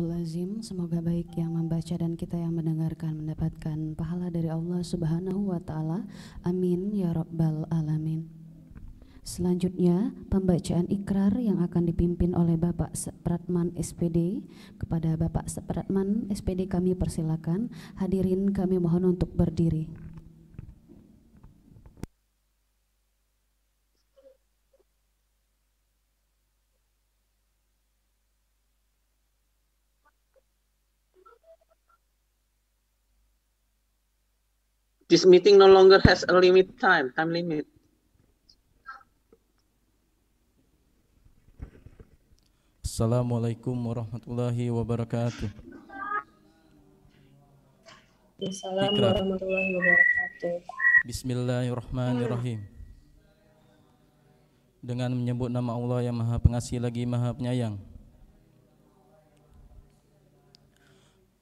Lazim, semoga baik yang membaca dan kita yang mendengarkan mendapatkan pahala dari Allah Subhanahu wa Ta'ala. Amin ya Rabbal Alamin. Selanjutnya, pembacaan ikrar yang akan dipimpin oleh Bapak Supratman SPD. Kepada Bapak Supratman SPD kami persilakan. Hadirin kami mohon untuk berdiri. This meeting no longer has a time limit. Assalamualaikum warahmatullahi wabarakatuh. Assalamualaikum warahmatullahi wabarakatuh. Bismillahirrahmanirrahim. Dengan menyebut nama Allah yang Maha Pengasih lagi Maha Penyayang.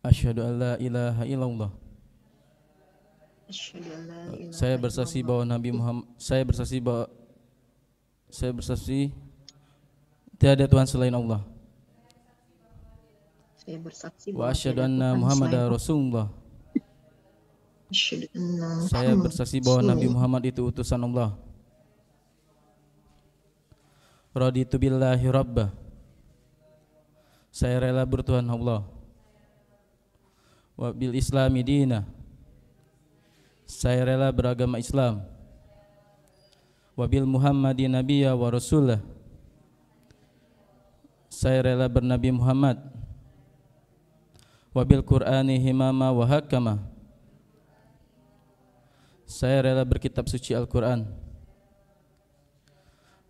Asyhadu an la ilaha illallah. Saya bersaksi bahwa Nabi Muhammad, saya bersaksi tiada Tuhan selain Allah. Saya bersaksi Wa asyhadu anna Muhammadar Rasulullah. Saya bersaksi bahwa Nabi Muhammad itu utusan Allah. Raditu billahi rabbah. Saya rela bertuhan Allah. Wa bil islami dina. Saya rela beragama Islam. Wabil Muhammadin nabiyya wa rasulah. Saya rela bernabi Muhammad. Wabil Qur'ani himama wa hakama. Saya rela berkitab suci Al-Quran.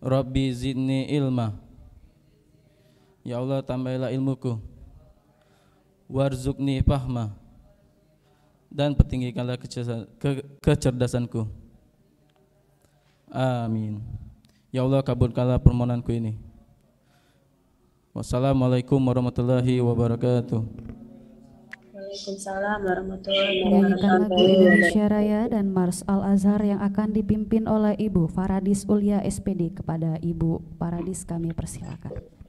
Rabbi zidni ilma. Ya Allah, tambahlah ilmuku. Warzuqni fahma. Dan pertinggikanlah kecerdasanku. Amin. Ya Allah, kabulkanlah permohonanku ini. Wassalamualaikum warahmatullahi wabarakatuh. Waalaikumsalam warahmatullahi Menyanyikan lagu wabarakatuh. Indonesia Raya dan Mars Al-Azhar yang akan dipimpin oleh Ibu Faradis Ulia SPD. Kepada Ibu Faradis kami persilakan.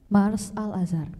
Mars Al-Azhar.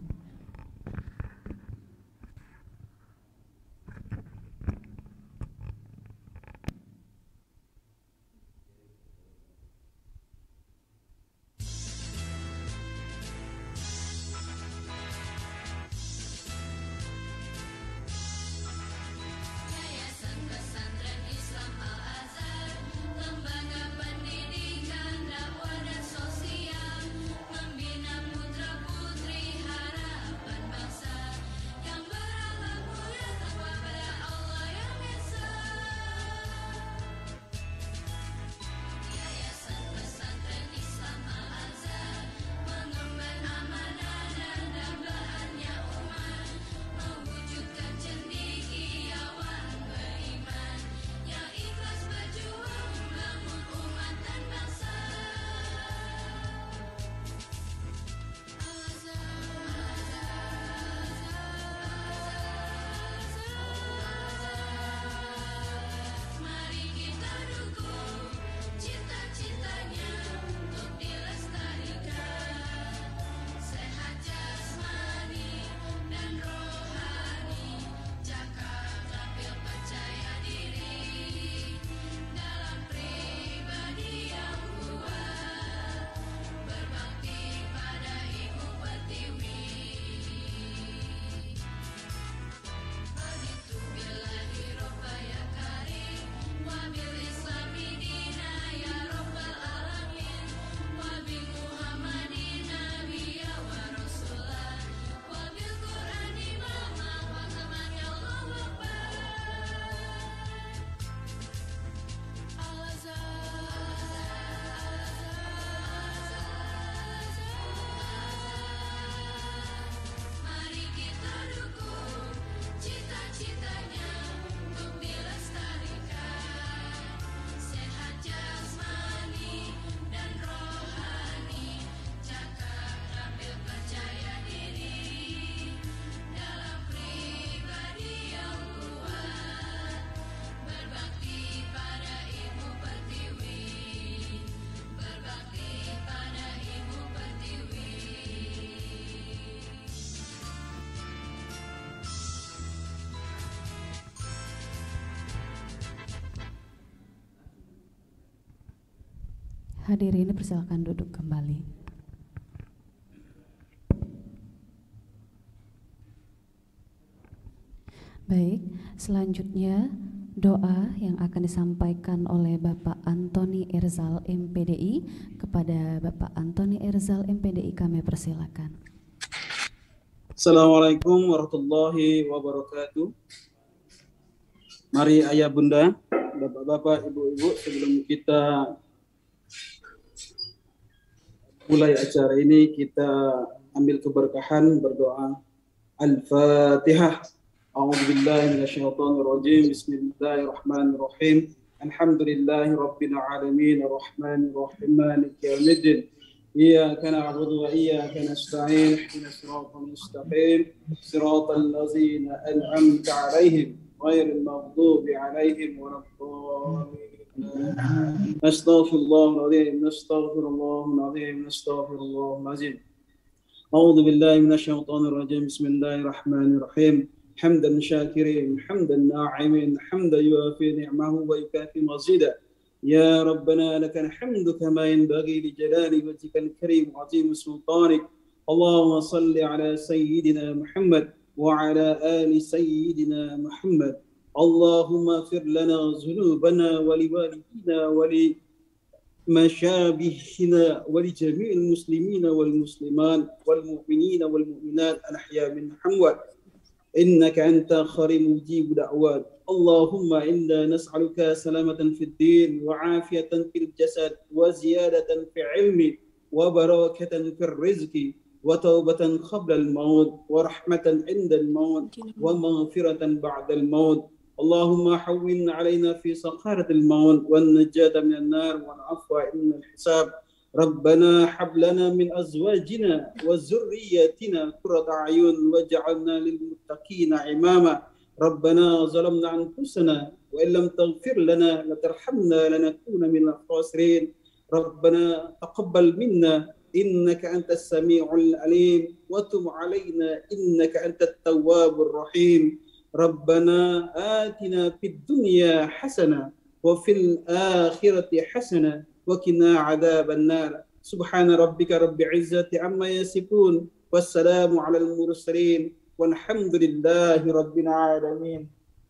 Hadirin persilakan duduk kembali. Baik, selanjutnya doa yang akan disampaikan oleh Bapak Antoni Irzal MPDI. Kepada Bapak Antoni Irzal MPDI kami persilakan. Assalamualaikum warahmatullahi wabarakatuh. Mari ayah bunda, bapak-bapak, ibu-ibu, sebelum kita mulai acara ini, kita ambil keberkahan berdoa. Al-Fatihah. A'udzubillahi minasyaitonirrajim. Bismillahirrahmanirrahim. Alhamdulillahi rabbil alamin, arrahmanirrahim, maliki yaumiddin. Iyyaka na'budu wa iyyaka nasta'in. Ihdinas siratal mustaqim, siratal ladzina an'amta 'alaihim ghairil maghdubi 'alaihim waladdallin. Astaghfirullahaladzim, astaghfirullahaladzim, astaghfirullahaladzim. A'udzu billahi minasyaitonir rajim. Bismillahirrahmanirrahim. Hamdan syakirin, hamdan na'imin, hamdan yuafi ni'mahu wa yukafi mazida. Ya Rabbana lakal hamdu kama yanbaghi li jalali wajhikal karim wa 'azimi sultanik. Allahumma salli ala sayyidina Muhammad wa ala ali sayyidina Muhammad. Allahumma fir lana dhunubana wa liwalidina wa li mashabihina wa li jami'il muslimina wal muslimat wal mu'minina wal mu'minat al ahya min hamwat innaka anta kharim mujib da'wat. Allahumma inna nas'aluka salamatan fid din wa afiyatan fil jasad wa ziyadatan fi ilmi wa barakatan fil rizqi wa taubatan qabla al maut wa rahmatan inda al maut wa maghfiratan ba'da al maut. اللهم حوّن علينا في سقارة الموت والنجاة من النار والعفو عند الحساب. ربنا هب لنا من أزواجنا وذرياتنا قرة أعين واجعلنا للمتقين إماما. ربنا ظلمنا أنفسنا وإن لم تغفر لنا وترحمنا لنكون من الخاسرين. ربنا تقبل منا إنك أنت السميع العليم وتب علينا إنك أنت التواب الرحيم ربنا آتنا في الدنيا حسنة وفي الآخرة حسنة وقنا عذاب النار سبحان ربك رب العزة عما يصفون والسلام على المرسلين والحمد لله رب العالمين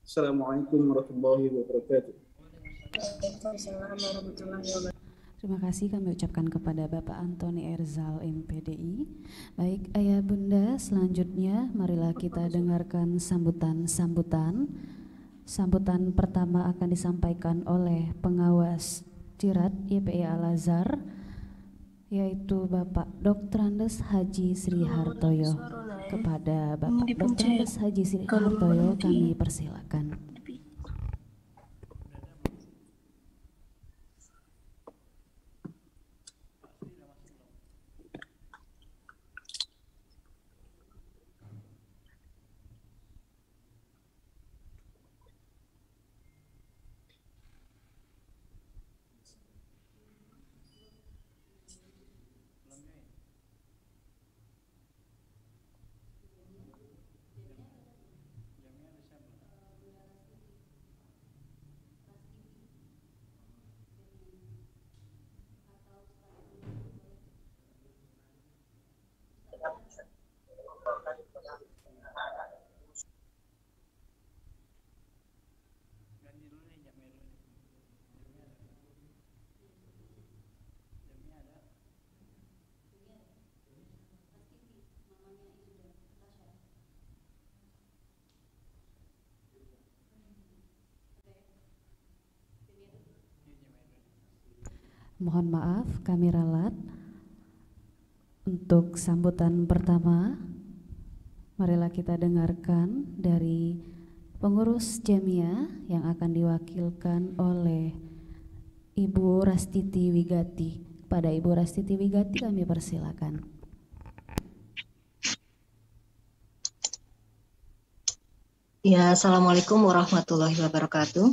السلام عليكم ورحمة الله وبركاته. Waalaikumsalam warahmatullahi wabarakatuh. Terima kasih kami ucapkan kepada Bapak Antoni Erzal MPDI. Baik ayah bunda, selanjutnya marilah kita dengarkan sambutan pertama akan disampaikan oleh pengawas Cirat YPI Al-Azhar, yaitu Bapak Dr. Andes Haji Sri Hartoyo. Kepada Bapak Dr. Andes Haji Sri Hartoyo kami persilakan. Mohon maaf, kami ralat. Untuk sambutan pertama, marilah kita dengarkan dari pengurus Jamiah yang akan diwakilkan oleh Ibu Rastiti Wigati. Pada Ibu Rastiti Wigati kami persilakan. Ya, Assalamualaikum warahmatullahi wabarakatuh.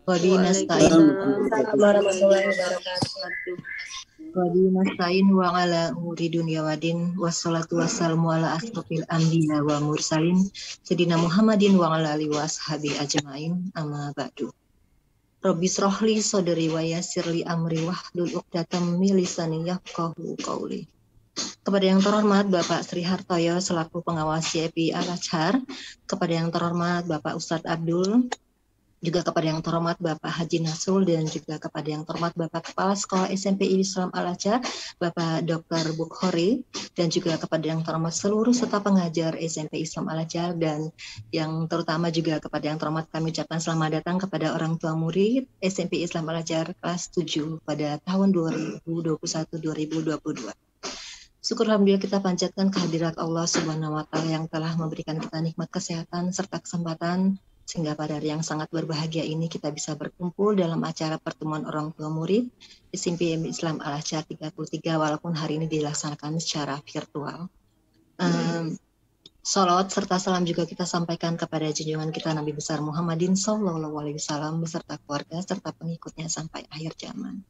Wabi nasta'in Warahmatullahi wabarakatuh. Wabi nasta'in wa ala umuri dunya wadin wassalatu wassalamu ala asrofil anbiya wa mursalin Sayyidina Muhammadin wa ala alihi wa ashabi ajma'in amma ba'du. Rabbi srohli sodri wa yassirli amri wahlul uqdatam min lisani yafqahu qawli. Kepada yang terhormat Bapak Sri Hartoyo selaku pengawas YPI Al-Azhar, kepada yang terhormat Bapak Ustadz Abdul, juga kepada yang terhormat Bapak Haji Nasrul, dan juga kepada yang terhormat Bapak Kepala Sekolah SMP Islam Al-Azhar, Bapak Dr. Bukhari, dan juga kepada yang terhormat seluruh serta pengajar SMP Islam Al-Azhar, dan yang terutama juga kepada yang terhormat kami ucapkan selamat datang kepada orang tua murid SMP Islam Al-Azhar kelas 7 pada tahun 2021-2022. Syukur alhamdulillah kita panjatkan kehadirat Allah Subhanahu wa taala yang telah memberikan kita nikmat kesehatan serta kesempatan sehingga pada hari yang sangat berbahagia ini kita bisa berkumpul dalam acara pertemuan orang tua murid SMP Islam Al-Azhar 33 walaupun hari ini dilaksanakan secara virtual. Salawat serta salam juga kita sampaikan kepada junjungan kita Nabi besar Muhammadin Sallallahu Alaihi Wasallam beserta keluarga serta pengikutnya sampai akhir zaman.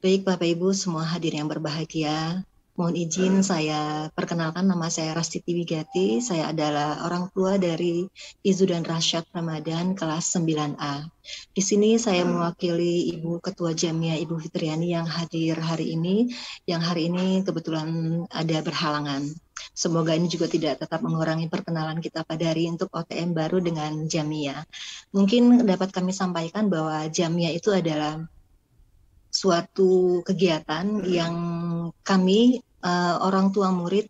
Baik Bapak Ibu semua hadir yang berbahagia, mohon izin saya perkenalkan, nama saya Rastiti Wigati. Saya adalah orang tua dari Izu dan Rasyad Ramadan kelas 9A. Di sini saya mewakili Ibu Ketua Jamiah Ibu Fitriani yang hadir hari ini, yang hari ini kebetulan ada berhalangan. Semoga ini juga tidak tetap mengurangi perkenalan kita pada hari untuk OTM baru dengan Jamiah. Mungkin dapat kami sampaikan bahwa Jamiah itu adalah suatu kegiatan yang kami orang tua murid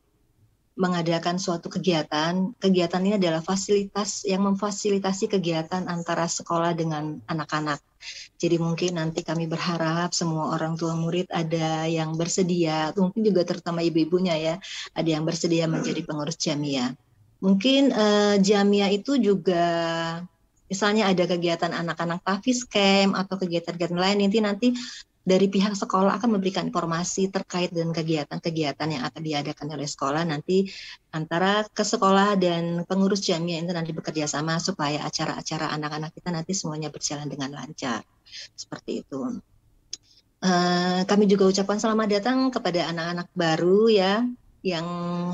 mengadakan suatu kegiatan. Kegiatan ini adalah fasilitas yang memfasilitasi kegiatan antara sekolah dengan anak-anak. Jadi mungkin nanti kami berharap semua orang tua murid ada yang bersedia, mungkin juga terutama ibu-ibunya ya, ada yang bersedia menjadi pengurus Jamiah. Mungkin Jamiah itu juga misalnya ada kegiatan anak-anak tahfiz camp atau kegiatan-kegiatan lain, nanti dari pihak sekolah akan memberikan informasi terkait dengan kegiatan-kegiatan yang akan diadakan oleh sekolah nanti antara ke sekolah dan pengurus Jamiah itu nanti bekerja sama supaya acara-acara anak-anak kita nanti semuanya berjalan dengan lancar. Seperti itu. Kami juga ucapkan selamat datang kepada anak-anak baru ya yang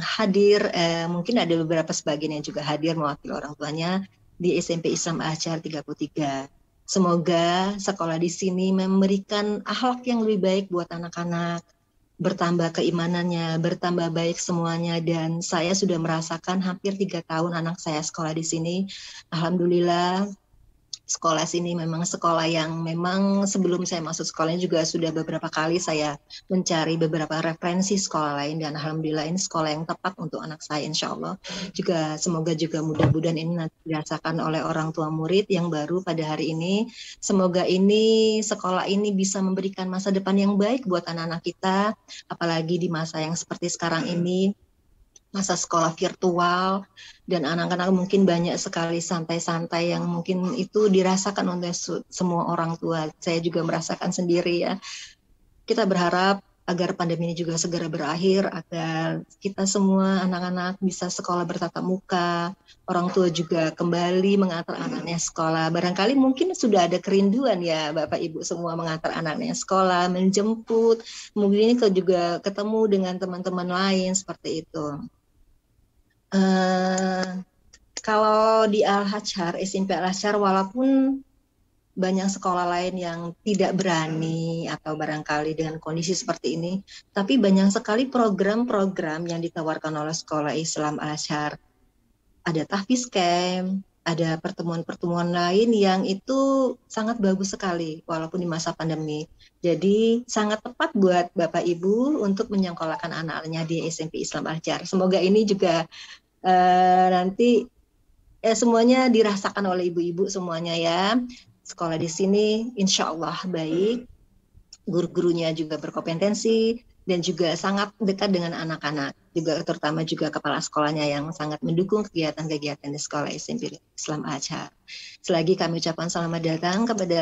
hadir. Mungkin ada beberapa sebagian yang juga hadir mewakili orang tuanya di SMP Islam Al-Azhar 33. Semoga sekolah di sini memberikan akhlak yang lebih baik buat anak-anak, bertambah keimanannya, bertambah baik semuanya. Dan saya sudah merasakan hampir 3 tahun anak saya sekolah di sini. Alhamdulillah, sekolah sini memang sekolah yang memang sebelum saya masuk sekolahnya juga sudah beberapa kali saya mencari beberapa referensi sekolah lain, dan alhamdulillah ini sekolah yang tepat untuk anak saya, insya Allah. Juga semoga juga mudah-mudahan ini nanti dirasakan oleh orang tua murid yang baru pada hari ini. Semoga ini sekolah ini bisa memberikan masa depan yang baik buat anak-anak kita, apalagi di masa yang seperti sekarang ini, masa sekolah virtual, dan anak-anak mungkin banyak sekali santai-santai yang mungkin itu dirasakan oleh semua orang tua. Saya juga merasakan sendiri ya. Kita berharap agar pandemi ini juga segera berakhir, agar kita semua anak-anak bisa sekolah bertatap muka, orang tua juga kembali mengantar anaknya sekolah. Barangkali mungkin sudah ada kerinduan ya Bapak Ibu semua mengantar anaknya sekolah, menjemput, mungkin ini juga ketemu dengan teman-teman lain seperti itu. Kalau di Al-Azhar, SMP Al-Azhar, walaupun banyak sekolah lain yang tidak berani atau barangkali dengan kondisi seperti ini, tapi banyak sekali program-program yang ditawarkan oleh sekolah Islam Al-Azhar. Ada tahfiz camp, ada pertemuan-pertemuan lain yang itu sangat bagus sekali walaupun di masa pandemi. Jadi sangat tepat buat Bapak Ibu untuk menyekolahkan anak-anaknya di SMP Islam Al-Azhar. Semoga ini juga nanti semuanya dirasakan oleh ibu-ibu semuanya ya. Sekolah di sini insya Allah baik, guru-gurunya juga berkompetensi dan juga sangat dekat dengan anak-anak, juga terutama juga kepala sekolahnya yang sangat mendukung kegiatan-kegiatan di sekolah SMP Islam Al-Azhar. Selagi kami ucapkan selamat datang kepada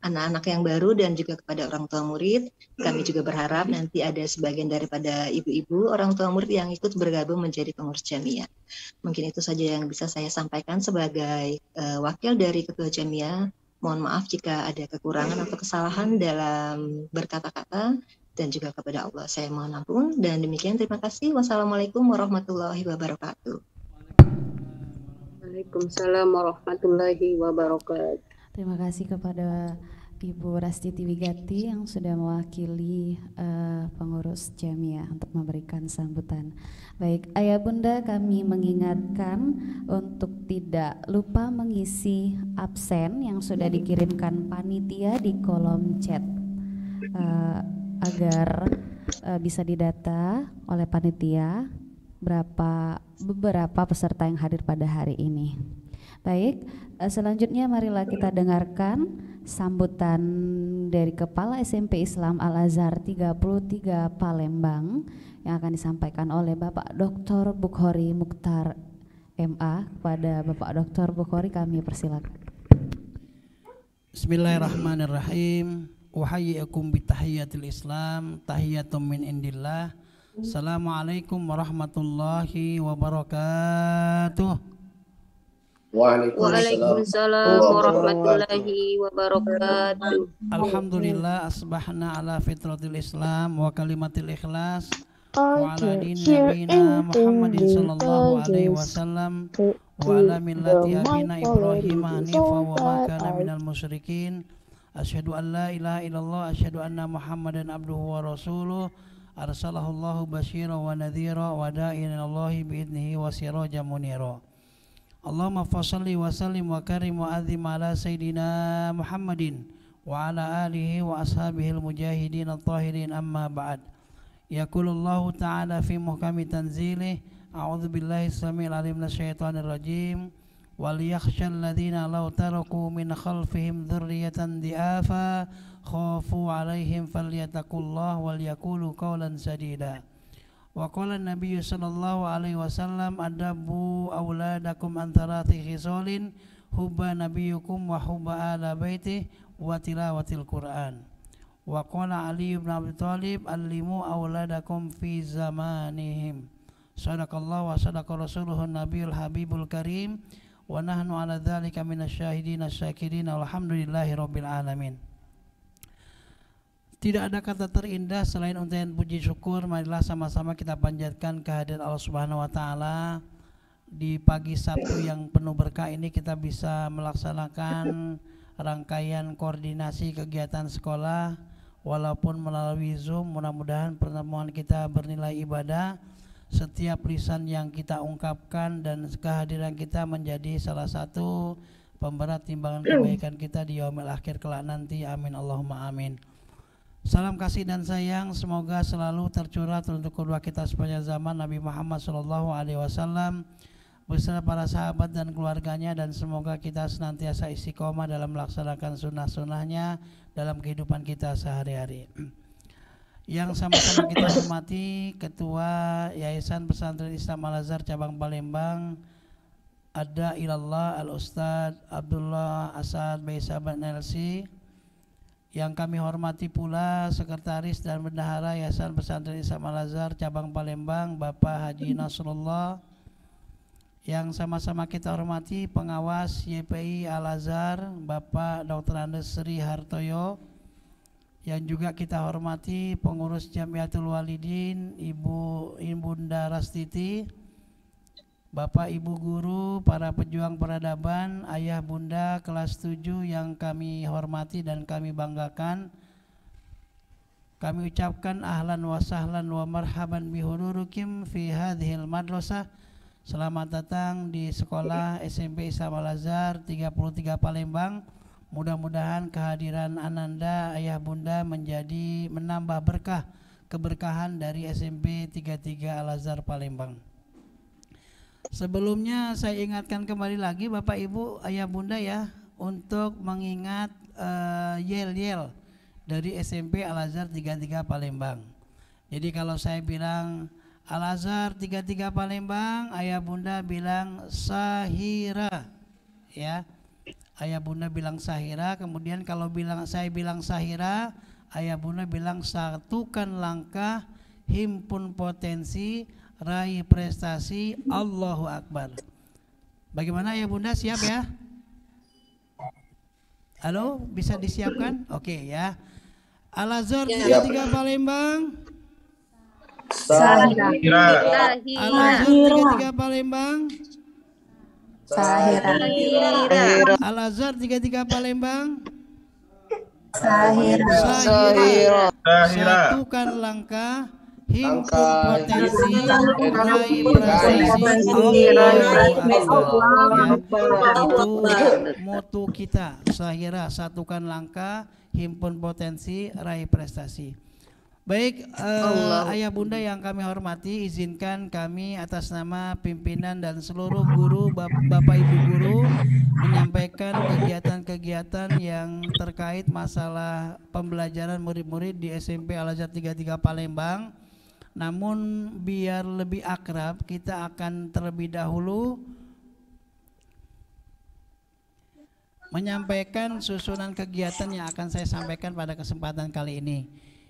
anak-anak yang baru dan juga kepada orang tua murid. Kami juga berharap nanti ada sebagian daripada ibu-ibu orang tua murid yang ikut bergabung menjadi pengurus jamiah. Mungkin itu saja yang bisa saya sampaikan sebagai wakil dari ketua jamiah. Mohon maaf jika ada kekurangan atau kesalahan dalam berkata-kata, dan juga kepada Allah saya mohon ampun. Dan demikian, terima kasih. Wassalamualaikum warahmatullahi wabarakatuh. Waalaikumsalam warahmatullahi wabarakatuh. Terima kasih kepada Ibu Rastiti Wigati yang sudah mewakili pengurus jamiah untuk memberikan sambutan. Baik, Ayah Bunda, kami mengingatkan untuk tidak lupa mengisi absen yang sudah dikirimkan panitia di kolom chat agar bisa didata oleh panitia beberapa peserta yang hadir pada hari ini. Baik, selanjutnya marilah kita dengarkan sambutan dari Kepala SMP Islam Al-Azhar 33 Palembang yang akan disampaikan oleh Bapak Dr. Bukhari Mukhtar MA. Kepada Bapak Dr. Bukhari kami persilakan. Bismillahirrahmanirrahim. Uhayyikum bitahiyatil Islam, tahiyatum min indillah. Assalamualaikum warahmatullahi wabarakatuh. Waalaikumsalam warahmatullahi wabarakatuh. Alhamdulillah asbahna ala fitratil Islam wa kalimatil ikhlas wa ala dini nabiyina Muhammadin sallallahu alaihi wasallam wa ala millati abina Ibrahim hanifa wa ma kana minal musyrikin. Asyhadu an la ilaha illallah, asyhadu anna Muhammadan abduhu wa rasuluh, arsalahu Allahu basyira wa nadhira wa da'iyan Allahi bi'idnihi wa sirajan munira. Allahumma fassalli wa sallim wa karim wa azim ala sayyidina Muhammadin wa ala alihi wa ashabihil mujahidin at-tahirin, amma ba'd. Yaqulullahu ta'ala fi muhkami tanzilih, a'udzu billahi samil alim minasyaitonir rajim. وَلْيَخْشَى الَّذِينَ لَوْ تَرَكُوا مِنْ خَلْفِهِمْ ذُرِّيَّةً ضِعَافًا خَافُوا عَلَيْهِمْ فَلْيَتَّقُوا اللَّهَ وَلْيَقُولُوا قَوْلًا سَدِيدًا. وَقَالَ النَّبِيُّ صلى الله عليه وسلم أَدَّبُوا أَوْلَادَكُمْ عَنْ ثَلَاثِ خِصَالٍ حُبَّ نَبِيِّكُمْ وَحُبَّ آلِ بَيْتِهِ وَتِلَاوَةِ الْقُرْآنِ. وَقَالَ عَلِيُّ بْنُ أَبِي طَالِبٍ عَلِّمُوا أَوْلَادَكُمْ فِي زَمَانِهِمْ. صدق الله وصدق رسوله النبي الحبيب الكريم wa nahnu ala dzalika minasyahidin asyakirin alhamdulillahi rabbil alamin. Tidak ada kata terindah selain untaian puji syukur. Marilah sama-sama kita panjatkan kehadiran Allah Subhanahu wa taala. Di pagi Sabtu yang penuh berkah ini kita bisa melaksanakan rangkaian koordinasi kegiatan sekolah walaupun melalui Zoom. Mudah-mudahan pertemuan kita bernilai ibadah. Setiap lisan yang kita ungkapkan dan kehadiran kita menjadi salah satu pemberat timbangan kebaikan kita di yaumil akhir kelak nanti. Amin Allahumma amin. Salam kasih dan sayang semoga selalu tercurah untuk kedua kita sepanjang zaman, Nabi Muhammad SAW beserta para sahabat dan keluarganya, dan semoga kita senantiasa istiqomah dalam melaksanakan sunnah-sunnahnya dalam kehidupan kita sehari-hari. Yang sama-sama kita hormati Ketua Yayasan Pesantren Islam Al-Azhar Cabang Palembang, Ada Ilallah Al-Ustadz Abdullah Asad Baisaban LC. Yang kami hormati pula Sekretaris dan Bendahara Yayasan Pesantren Islam Al-Azhar Cabang Palembang, Bapak Haji Nasrullah. Yang sama-sama kita hormati Pengawas YPI Al-Azhar, Bapak Dr. Andes Sri Hartoyo. Yang juga kita hormati Pengurus Jamiatul Walidin, Ibu Bunda Rastiti, Bapak Ibu Guru, para pejuang peradaban, Ayah Bunda kelas 7 yang kami hormati dan kami banggakan. Kami ucapkan ahlan wa sahlan wa marhaban bihudurukim fi hadhil madrasah. Selamat datang di sekolah SMP Islam Al-Azhar 33 Palembang. Mudah-mudahan kehadiran Ananda, Ayah Bunda menambah berkah, keberkahan dari SMP 33 Al-Azhar Palembang. Sebelumnya saya ingatkan kembali lagi Bapak Ibu, Ayah Bunda ya, untuk mengingat yel-yel dari SMP Al-Azhar 33 Palembang. Jadi kalau saya bilang Al-Azhar 33 Palembang, Ayah Bunda bilang Sahira ya. Ayah Bunda bilang Sahira. Kemudian kalau saya bilang Sahira, Ayah Bunda bilang satukan langkah, himpun potensi, raih prestasi, Allahu Akbar. Bagaimana Ayah Bunda, siap ya? Halo, bisa disiapkan? Oke ya. Al-Azhar 33 Palembang. Sahira. Al-Azhar 33 Palembang. Sahira. Al-Azhar 33 Palembang. Sahira. Satukan langkah, himpun potensi, raih prestasi, itu moto kita. Sahira, satukan langkah, himpun potensi, raih prestasi. Baik, Ayah Bunda yang kami hormati, izinkan kami atas nama pimpinan dan seluruh guru, Bapak Ibu guru, menyampaikan kegiatan-kegiatan yang terkait masalah pembelajaran murid-murid di SMP Al-Azhar 33 Palembang. Namun biar lebih akrab, kita akan terlebih dahulu menyampaikan susunan kegiatan yang akan saya sampaikan pada kesempatan kali ini.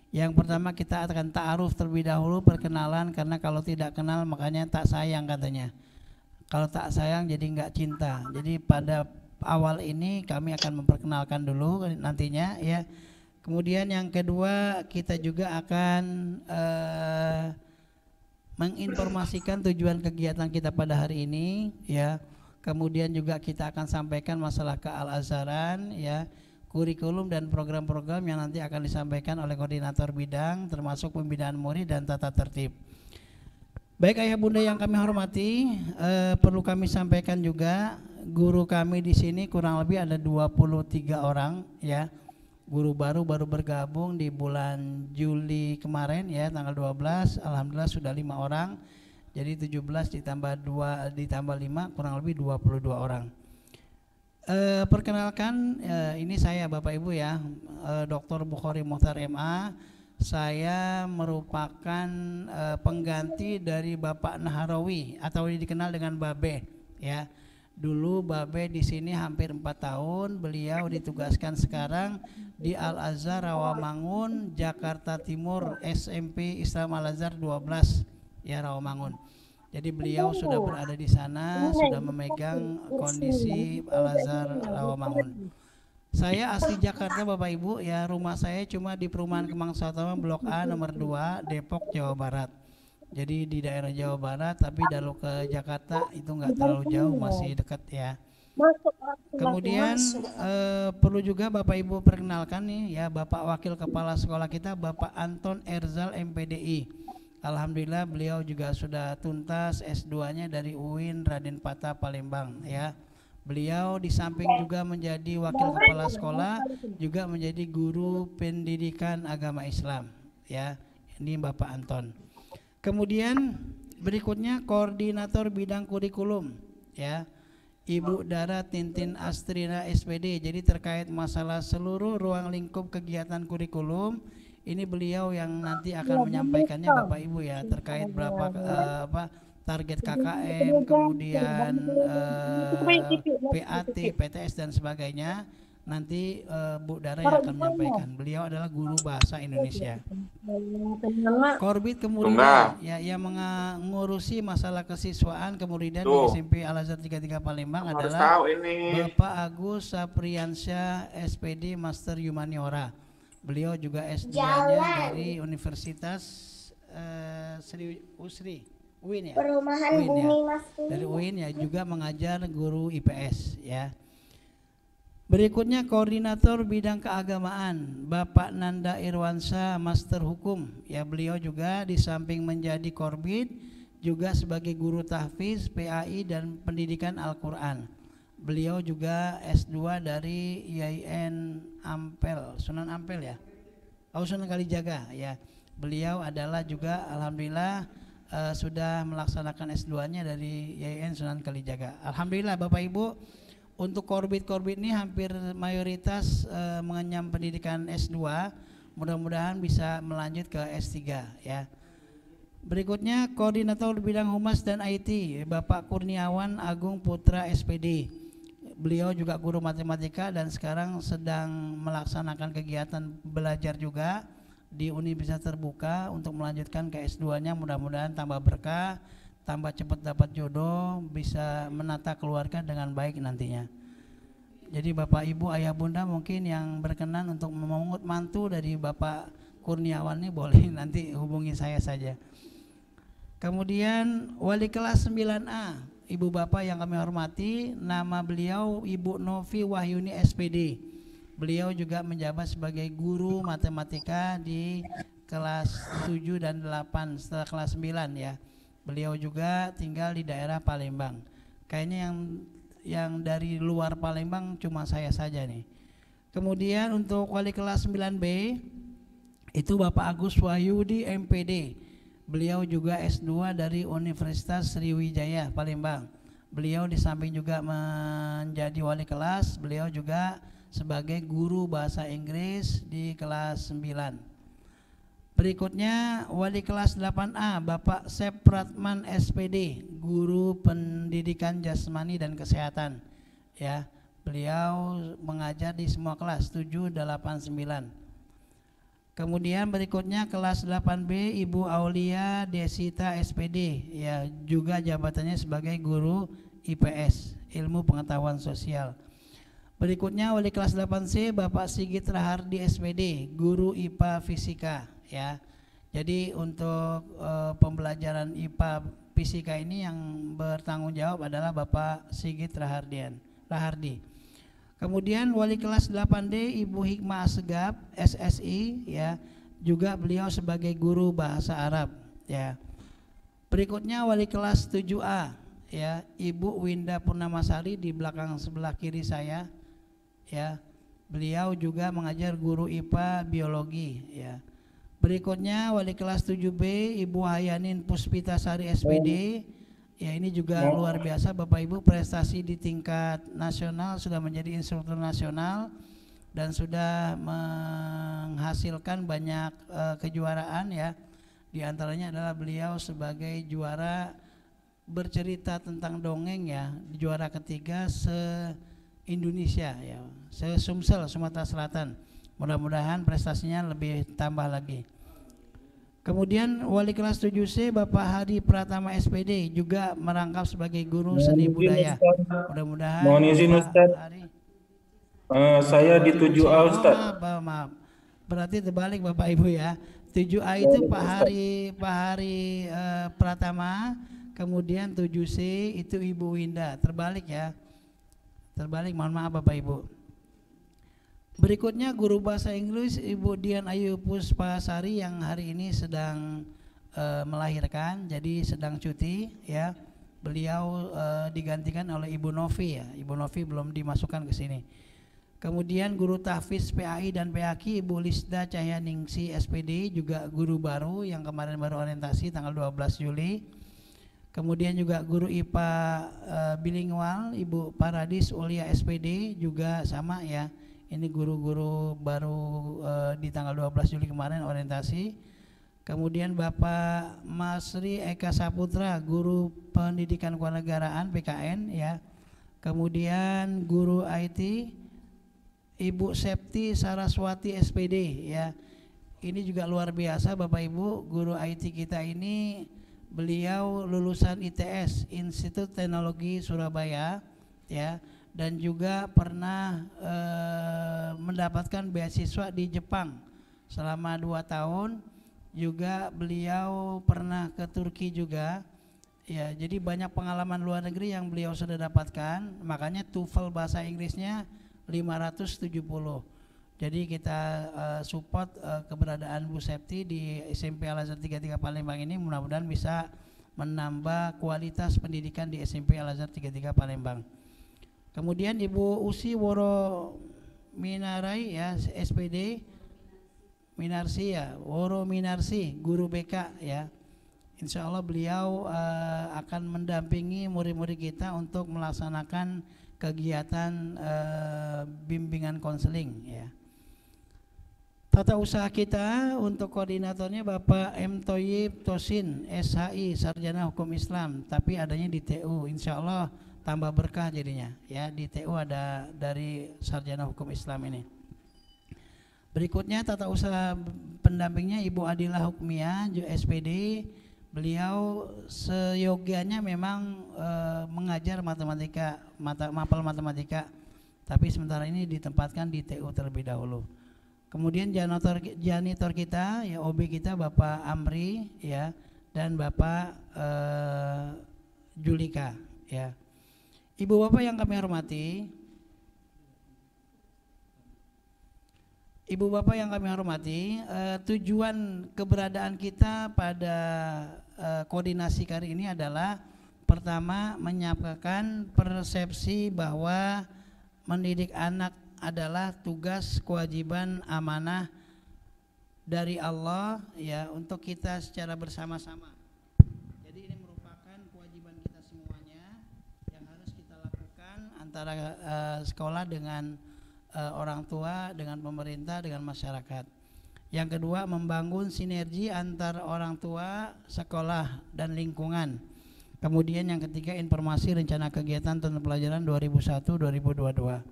Yang pertama kita akan ta'aruf terlebih dahulu, perkenalan, karena kalau tidak kenal makanya tak sayang katanya. Kalau tak sayang jadi nggak cinta. Jadi pada awal ini kami akan memperkenalkan dulu nantinya ya. Kemudian yang kedua kita juga akan menginformasikan tujuan kegiatan kita pada hari ini ya. Kemudian juga kita akan sampaikan masalah ke-Al-Azharan ya, kurikulum dan program-program yang nanti akan disampaikan oleh koordinator bidang, termasuk pembinaan murid dan tata tertib. Baik Ayah Bunda yang kami hormati, perlu kami sampaikan juga guru kami di sini kurang lebih ada 23 orang ya. Guru baru bergabung di bulan Juli kemarin ya, tanggal 12, alhamdulillah sudah 5 orang. Jadi 17 ditambah 5 kurang lebih 22 orang. Perkenalkan, ini saya Bapak Ibu ya, Dr. Bukhari Muhtar MA. Saya merupakan pengganti dari Bapak Naharawi atau dikenal dengan Babe ya. Dulu Babe di sini hampir 4 tahun, beliau ditugaskan sekarang di Al-Azhar Rawamangun, Jakarta Timur, SMP Islam Al-Azhar 12 ya, Rawamangun. Jadi beliau sudah berada di sana, sudah memegang kondisi Al-Azhar Rawamangun. Saya asli Jakarta Bapak Ibu ya, rumah saya cuma di perumahan Kemang Satama Blok A nomor 2 Depok Jawa Barat. Jadi di daerah Jawa Barat, tapi kalau ke Jakarta itu nggak terlalu jauh, masih dekat ya. Kemudian perlu juga Bapak Ibu perkenalkan nih ya, Bapak Wakil Kepala Sekolah kita Bapak Anton Erzal MPDI. Alhamdulillah beliau juga sudah tuntas S2-nya dari UIN Raden Patah Palembang ya. Beliau di samping juga menjadi Wakil Kepala Sekolah, juga menjadi Guru Pendidikan Agama Islam ya. Ini Bapak Anton. Kemudian berikutnya Koordinator Bidang Kurikulum ya, Ibu Dara Tintin Astrina SPD. Jadi terkait masalah seluruh ruang lingkup kegiatan kurikulum, ini beliau yang nanti akan menyampaikannya Bapak Ibu ya, terkait berapa target KKM, kemudian PAT, PTS dan sebagainya. Nanti Bu Dara yang akan menyampaikan. Beliau adalah guru bahasa Indonesia. Korbit kemudian ya, yang mengurusi masalah kesiswaan kemudian di SMP Al Azhar 33 Palembang adalah Bapak Agus Sapriansyah SPD Master Humaniora. Beliau juga S2-nya dari Universitas UIN ya. Perumahan UIN, Bumi ya. Mas. Dari UIN ya, juga mengajar guru IPS ya. Berikutnya Koordinator Bidang Keagamaan Bapak Nanda Irwansyah Master Hukum ya, beliau juga di samping menjadi Korbit juga sebagai guru tahfiz, PAI dan pendidikan Al-Qur'an. Beliau juga S2 dari IAIN Ampel, Sunan Ampel ya. Sunan Kalijaga ya. Beliau adalah juga alhamdulillah sudah melaksanakan S2-nya dari IAIN Sunan Kalijaga. Alhamdulillah Bapak Ibu, untuk korbit-korbit ini hampir mayoritas mengenyam pendidikan S2, mudah-mudahan bisa melanjut ke S3 ya. Berikutnya Koordinator Bidang Humas dan IT Bapak Kurniawan Agung Putra SPD. Beliau juga guru matematika dan sekarang sedang melaksanakan kegiatan belajar juga di Universitas Terbuka untuk melanjutkan ke S2-nya, mudah-mudahan tambah berkah, tambah cepat dapat jodoh, bisa menata keluarga dengan baik nantinya. Jadi Bapak Ibu Ayah Bunda mungkin yang berkenan untuk memungut mantu dari Bapak Kurniawan ini boleh nanti hubungi saya saja. Kemudian Wali Kelas 9A Ibu Bapak yang kami hormati, nama beliau Ibu Novi Wahyuni SPD. Beliau juga menjabat sebagai guru matematika di kelas 7 dan 8 setelah kelas 9 ya. Beliau juga tinggal di daerah Palembang. Kayaknya yang dari luar Palembang cuma saya saja nih. Kemudian untuk wali kelas 9B itu Bapak Agus Wahyudi MPD. Beliau juga S2 dari Universitas Sriwijaya Palembang. Beliau di samping juga menjadi wali kelas, beliau juga sebagai guru bahasa Inggris di kelas 9. Berikutnya wali kelas 8A Bapak Sep Pratman SPD, guru pendidikan jasmani dan kesehatan ya. Beliau mengajar di semua kelas 7, 8, 9. Kemudian berikutnya kelas 8B Ibu Aulia Desita SPD ya, juga jabatannya sebagai guru IPS, ilmu pengetahuan sosial. Berikutnya wali kelas 8C Bapak Sigit Rahardi SPD, guru IPA Fisika ya. Jadi untuk pembelajaran IPA Fisika ini yang bertanggung jawab adalah Bapak Sigit Rahardi. Kemudian wali kelas 8D Ibu Hikmah Asegaf SSI ya, juga beliau sebagai guru bahasa Arab ya. Berikutnya wali kelas 7A ya, Ibu Winda Purnamasari di belakang sebelah kiri saya ya. Beliau juga mengajar guru IPA biologi ya. Berikutnya wali kelas 7B Ibu Hayanin Puspitasari SPD ya, ini juga luar biasa Bapak Ibu, prestasi di tingkat nasional, sudah menjadi instruktur nasional dan sudah menghasilkan banyak kejuaraan ya. Di antaranya adalah beliau sebagai juara bercerita tentang dongeng ya, juara ketiga se-Indonesia ya, se-Sumsel Sumatera Selatan. Mudah-mudahan prestasinya lebih tambah lagi. Kemudian wali kelas 7C Bapak Hadi Pratama SPD juga merangkap sebagai guru seni budaya. Mudah-mudahan mohon izin Ustaz. Saya di 7A Ustaz. Maaf. Berarti terbalik Bapak Ibu ya. 7A itu Pak Hari Pratama, kemudian 7C itu Ibu Winda. Terbalik ya. Terbalik, mohon maaf Bapak Ibu. Berikutnya guru bahasa Inggris Ibu Dian Ayu Puspasari yang hari ini sedang melahirkan, jadi sedang cuti ya. Beliau digantikan oleh Ibu Novi ya. Ibu Novi belum dimasukkan ke sini. Kemudian guru tahfiz PAI dan PAKI Ibu Lisda Cahyaningsi SPD, juga guru baru yang kemarin baru orientasi tanggal 12 Juli. Kemudian juga guru IPA bilingual Ibu Paradis Ulia SPD, juga sama ya. Ini guru-guru baru di tanggal 12 Juli kemarin orientasi. Kemudian Bapak Masri Eka Saputra, guru pendidikan kewarganegaraan PKN ya. Kemudian guru IT Ibu Septi Saraswati SPD ya. Ini juga luar biasa Bapak Ibu, guru IT kita ini beliau lulusan ITS Institut Teknologi Surabaya ya, dan juga pernah mendapatkan beasiswa di Jepang selama 2 tahun. Juga beliau pernah ke Turki juga ya. Jadi banyak pengalaman luar negeri yang beliau sudah dapatkan, makanya TOEFL bahasa Inggrisnya 570. Jadi kita support keberadaan Bu Septi di SMP Al-Azhar 33 Palembang ini, mudah-mudahan bisa menambah kualitas pendidikan di SMP Al-Azhar 33 Palembang. Kemudian Ibu Usi Woro Minarai ya, SPD Minarsi ya, Woro Minarsi, guru BK ya. Insya Allah beliau akan mendampingi murid-murid kita untuk melaksanakan kegiatan bimbingan konseling ya. Tata usaha kita untuk koordinatornya Bapak M. Toyib Tosin, SHI, Sarjana Hukum Islam, tapi adanya di TU. Insya Allah tambah berkah jadinya ya, di TU ada dari Sarjana Hukum Islam ini. Berikutnya tata usaha pendampingnya Ibu Adilah Hukmiyah SPD. Beliau seyogianya memang mengajar matematika, mapel matematika, tapi sementara ini ditempatkan di TU terlebih dahulu. Kemudian janitor kita ya, OB kita Bapak Amri ya, dan Bapak Julika ya. Ibu Bapak yang kami hormati, Ibu Bapak yang kami hormati, tujuan keberadaan kita pada koordinasi kali ini adalah pertama menyampaikan persepsi bahwa mendidik anak adalah tugas, kewajiban, amanah dari Allah ya, untuk kita secara bersama-sama. Jadi ini merupakan kewajiban kita semuanya yang harus kita lakukan antara sekolah dengan orang tua, dengan pemerintah, dengan masyarakat. Yang kedua, membangun sinergi antar orang tua, sekolah, dan lingkungan. Kemudian yang ketiga, informasi rencana kegiatan tahun pelajaran 2001-2022.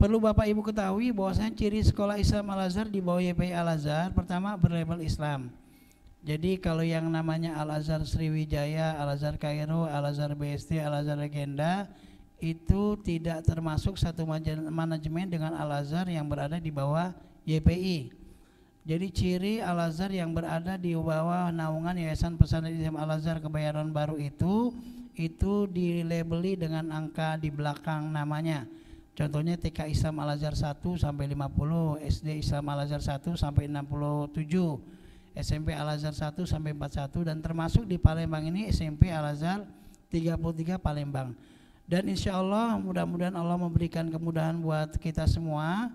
Perlu Bapak Ibu ketahui bahwasanya ciri sekolah Islam Al-Azhar di bawah YPI Al-Azhar, pertama berlabel Islam. Jadi kalau yang namanya Al-Azhar Sriwijaya, Al-Azhar Kairo, Al-Azhar BSD, Al-Azhar Legenda, itu tidak termasuk satu manajemen dengan Al-Azhar yang berada di bawah YPI. Jadi ciri Al-Azhar yang berada di bawah naungan Yayasan Pesantren Islam Al-Azhar Kebayoran Baru itu dilabeli dengan angka di belakang namanya. Contohnya TK Islam Al-Azhar 1 sampai 50, SD Islam Al-Azhar 1 sampai 67, SMP Al-Azhar 1 sampai 41, dan termasuk di Palembang ini SMP Al-Azhar 33 Palembang. Dan insya Allah mudah-mudahan Allah memberikan kemudahan buat kita semua.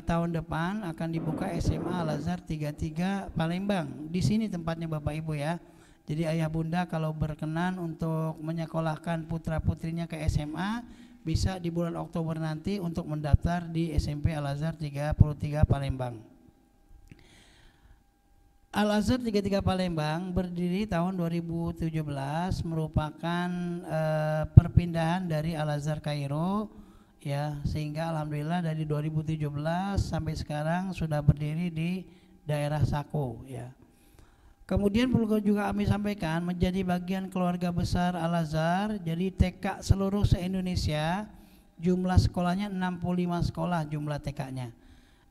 Tahun depan akan dibuka SMA Al-Azhar 33 Palembang. Di sini tempatnya Bapak Ibu ya. Jadi ayah bunda kalau berkenan untuk menyekolahkan putra putrinya ke SMA, bisa di bulan Oktober nanti untuk mendaftar di SMP Al-Azhar 33 Palembang. Al-Azhar 33 Palembang berdiri tahun 2017, merupakan perpindahan dari Al-Azhar Kairo ya, sehingga alhamdulillah dari 2017 sampai sekarang sudah berdiri di daerah Sako ya. Kemudian perlu juga kami sampaikan menjadi bagian keluarga besar Al-Azhar, jadi TK seluruh se-Indonesia jumlah sekolahnya 65 sekolah jumlah TK-nya.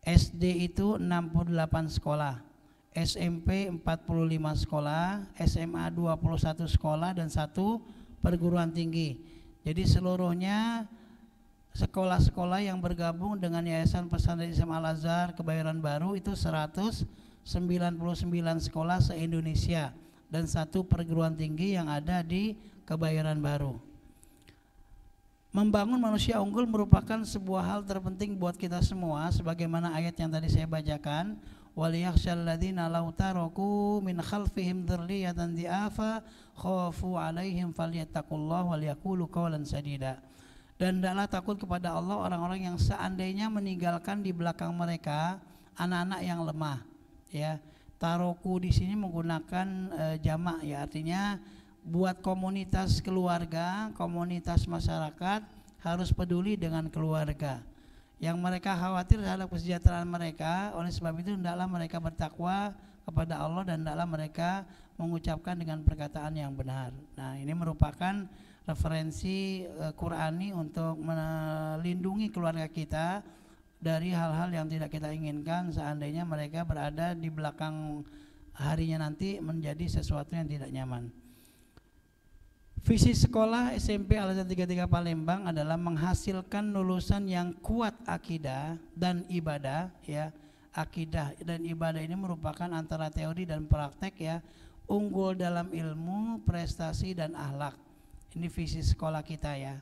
SD itu 68 sekolah, SMP 45 sekolah, SMA 21 sekolah dan 1 perguruan tinggi. Jadi seluruhnya sekolah-sekolah yang bergabung dengan Yayasan Pesantren Islam Al-Azhar Kebayoran Baru itu 199 sekolah se-Indonesia dan 1 perguruan tinggi yang ada di Kebayoran Baru. Membangun manusia unggul merupakan sebuah hal terpenting buat kita semua, sebagaimana ayat yang tadi saya bacakan, waliyakhshal ladzina law taraku min khalfihim dzurriyyatan dhi'afa khafu 'alaihim falyattaqullaha walyaqulu qawlan sadida. Dan hendaklah takut kepada Allah orang-orang yang seandainya meninggalkan di belakang mereka anak-anak yang lemah. Ya, taroku di sini menggunakan jamak, ya, artinya buat komunitas keluarga, komunitas masyarakat harus peduli dengan keluarga. Yang mereka khawatir terhadap kesejahteraan mereka, oleh sebab itu hendaklah mereka bertakwa kepada Allah dan hendaklah mereka mengucapkan dengan perkataan yang benar. Nah, ini merupakan referensi Qur'ani untuk melindungi keluarga kita dari hal-hal yang tidak kita inginkan seandainya mereka berada di belakang harinya nanti menjadi sesuatu yang tidak nyaman. Visi sekolah SMP Al-Azhar 33 Palembang adalah menghasilkan lulusan yang kuat akidah dan ibadah, ya. Akidah dan ibadah ini merupakan antara teori dan praktek, ya, unggul dalam ilmu, prestasi dan akhlak. Ini visi sekolah kita, ya.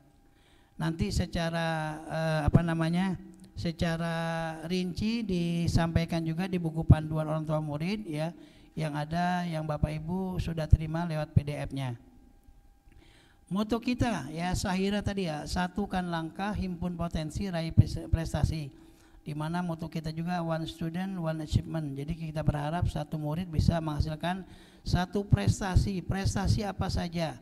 Nanti secara secara rinci disampaikan juga di buku panduan orang tua murid, ya, yang ada yang Bapak Ibu sudah terima lewat PDF-nya. Moto kita, ya, Sahira tadi, ya, satukan langkah, himpun potensi, raih prestasi. Di mana moto kita juga one student, one achievement. Jadi kita berharap satu murid bisa menghasilkan satu prestasi. Prestasi apa saja?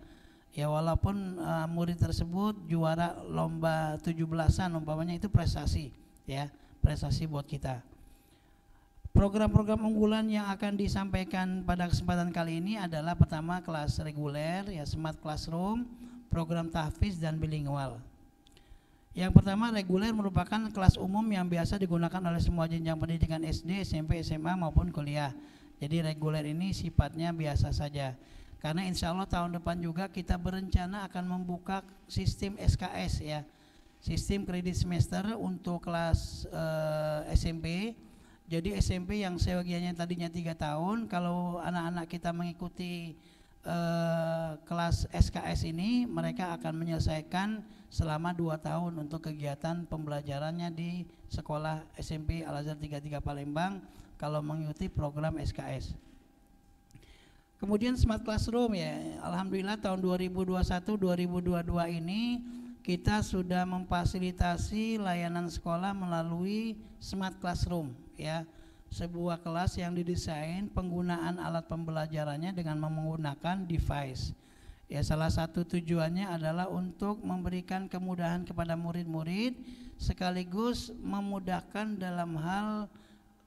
Ya, walaupun murid tersebut juara lomba 17-an umpamanya, itu prestasi, ya, prestasi buat kita. Program-program unggulan yang akan disampaikan pada kesempatan kali ini adalah pertama kelas reguler, ya, Smart Classroom, program tahfiz dan bilingual. Yang pertama reguler merupakan kelas umum yang biasa digunakan oleh semua jenjang pendidikan SD, SMP, SMA maupun kuliah. Jadi reguler ini sifatnya biasa saja. Karena insya Allah tahun depan juga kita berencana akan membuka sistem SKS, ya, sistem kredit semester untuk kelas SMP. Jadi SMP yang sebagiannya tadinya 3 tahun, kalau anak-anak kita mengikuti kelas SKS ini, mereka akan menyelesaikan selama 2 tahun untuk kegiatan pembelajarannya di sekolah SMP Al-Azhar 33 Palembang kalau mengikuti program SKS. Kemudian Smart Classroom, ya, alhamdulillah tahun 2021-2022 ini kita sudah memfasilitasi layanan sekolah melalui Smart Classroom, ya, sebuah kelas yang didesain penggunaan alat pembelajarannya dengan menggunakan device. Ya, salah satu tujuannya adalah untuk memberikan kemudahan kepada murid-murid sekaligus memudahkan dalam hal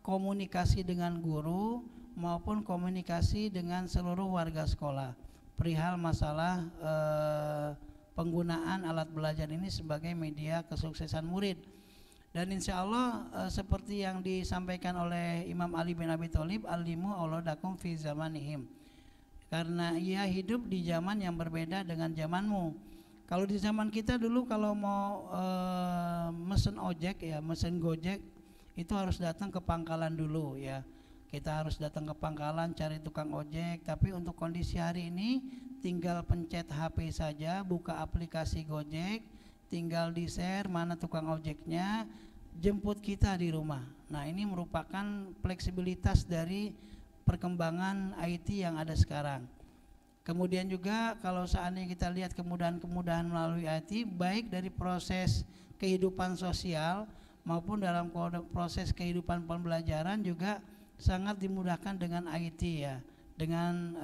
komunikasi dengan guru maupun komunikasi dengan seluruh warga sekolah perihal masalah penggunaan alat belajar ini sebagai media kesuksesan murid. Dan insya Allah seperti yang disampaikan oleh Imam Ali bin Abi Thalib, alimu auladakum fi zamanihim, karena ia hidup di zaman yang berbeda dengan zamanmu. Kalau di zaman kita dulu kalau mau mesen ojek, ya, mesen Gojek, itu harus datang ke pangkalan dulu, ya. Kita harus datang ke pangkalan cari tukang ojek. Tapi untuk kondisi hari ini tinggal pencet HP saja, buka aplikasi Gojek, tinggal di share mana tukang ojeknya, jemput kita di rumah. Nah, ini merupakan fleksibilitas dari perkembangan IT yang ada sekarang. Kemudian juga kalau seandainya kita lihat kemudahan-kemudahan melalui IT, baik dari proses kehidupan sosial maupun dalam proses kehidupan pembelajaran juga sangat dimudahkan dengan IT, ya, dengan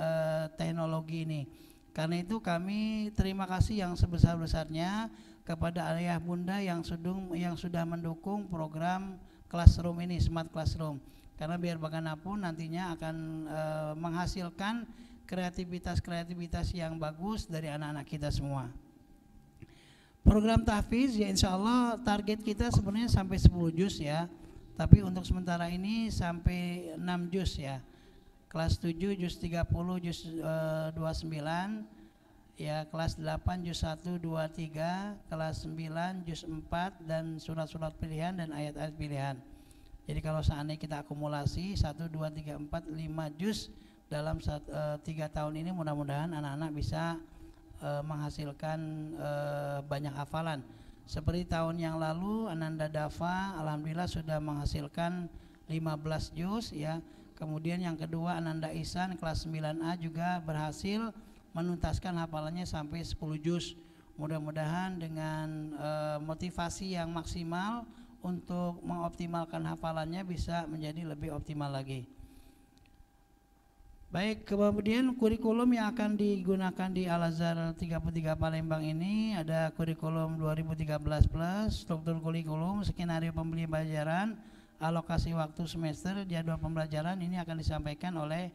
teknologi ini. Karena itu kami terima kasih yang sebesar-besarnya kepada ayah bunda yang sudah mendukung program Classroom ini, Smart Classroom. Karena biar bagaimanapun nantinya akan menghasilkan kreativitas yang bagus dari anak-anak kita semua. Program tahfiz ya insya Allah target kita sebenarnya sampai 10 juz ya. Tapi untuk sementara ini sampai 6 juz ya. Kelas 7 juz 30 juz 29 ya, kelas 8 juz 1 2 3, kelas 9 juz 4 dan surat-surat pilihan dan ayat-ayat pilihan. Jadi kalau seandainya kita akumulasi 1 2 3 4 5 juz dalam 3 tahun ini, mudah-mudahan anak-anak bisa menghasilkan banyak hafalan. Seperti tahun yang lalu Ananda Dafa alhamdulillah sudah menghasilkan 15 juz ya. Kemudian yang kedua Ananda Ihsan kelas 9A juga berhasil menuntaskan hafalannya sampai 10 juz. Mudah-mudahan dengan motivasi yang maksimal untuk mengoptimalkan hafalannya bisa menjadi lebih optimal lagi. Baik, kemudian kurikulum yang akan digunakan di Al-Azhar 33 Palembang ini ada kurikulum 2013 plus, struktur kurikulum, skenario pembelajaran, alokasi waktu semester, jadwal pembelajaran. Ini akan disampaikan oleh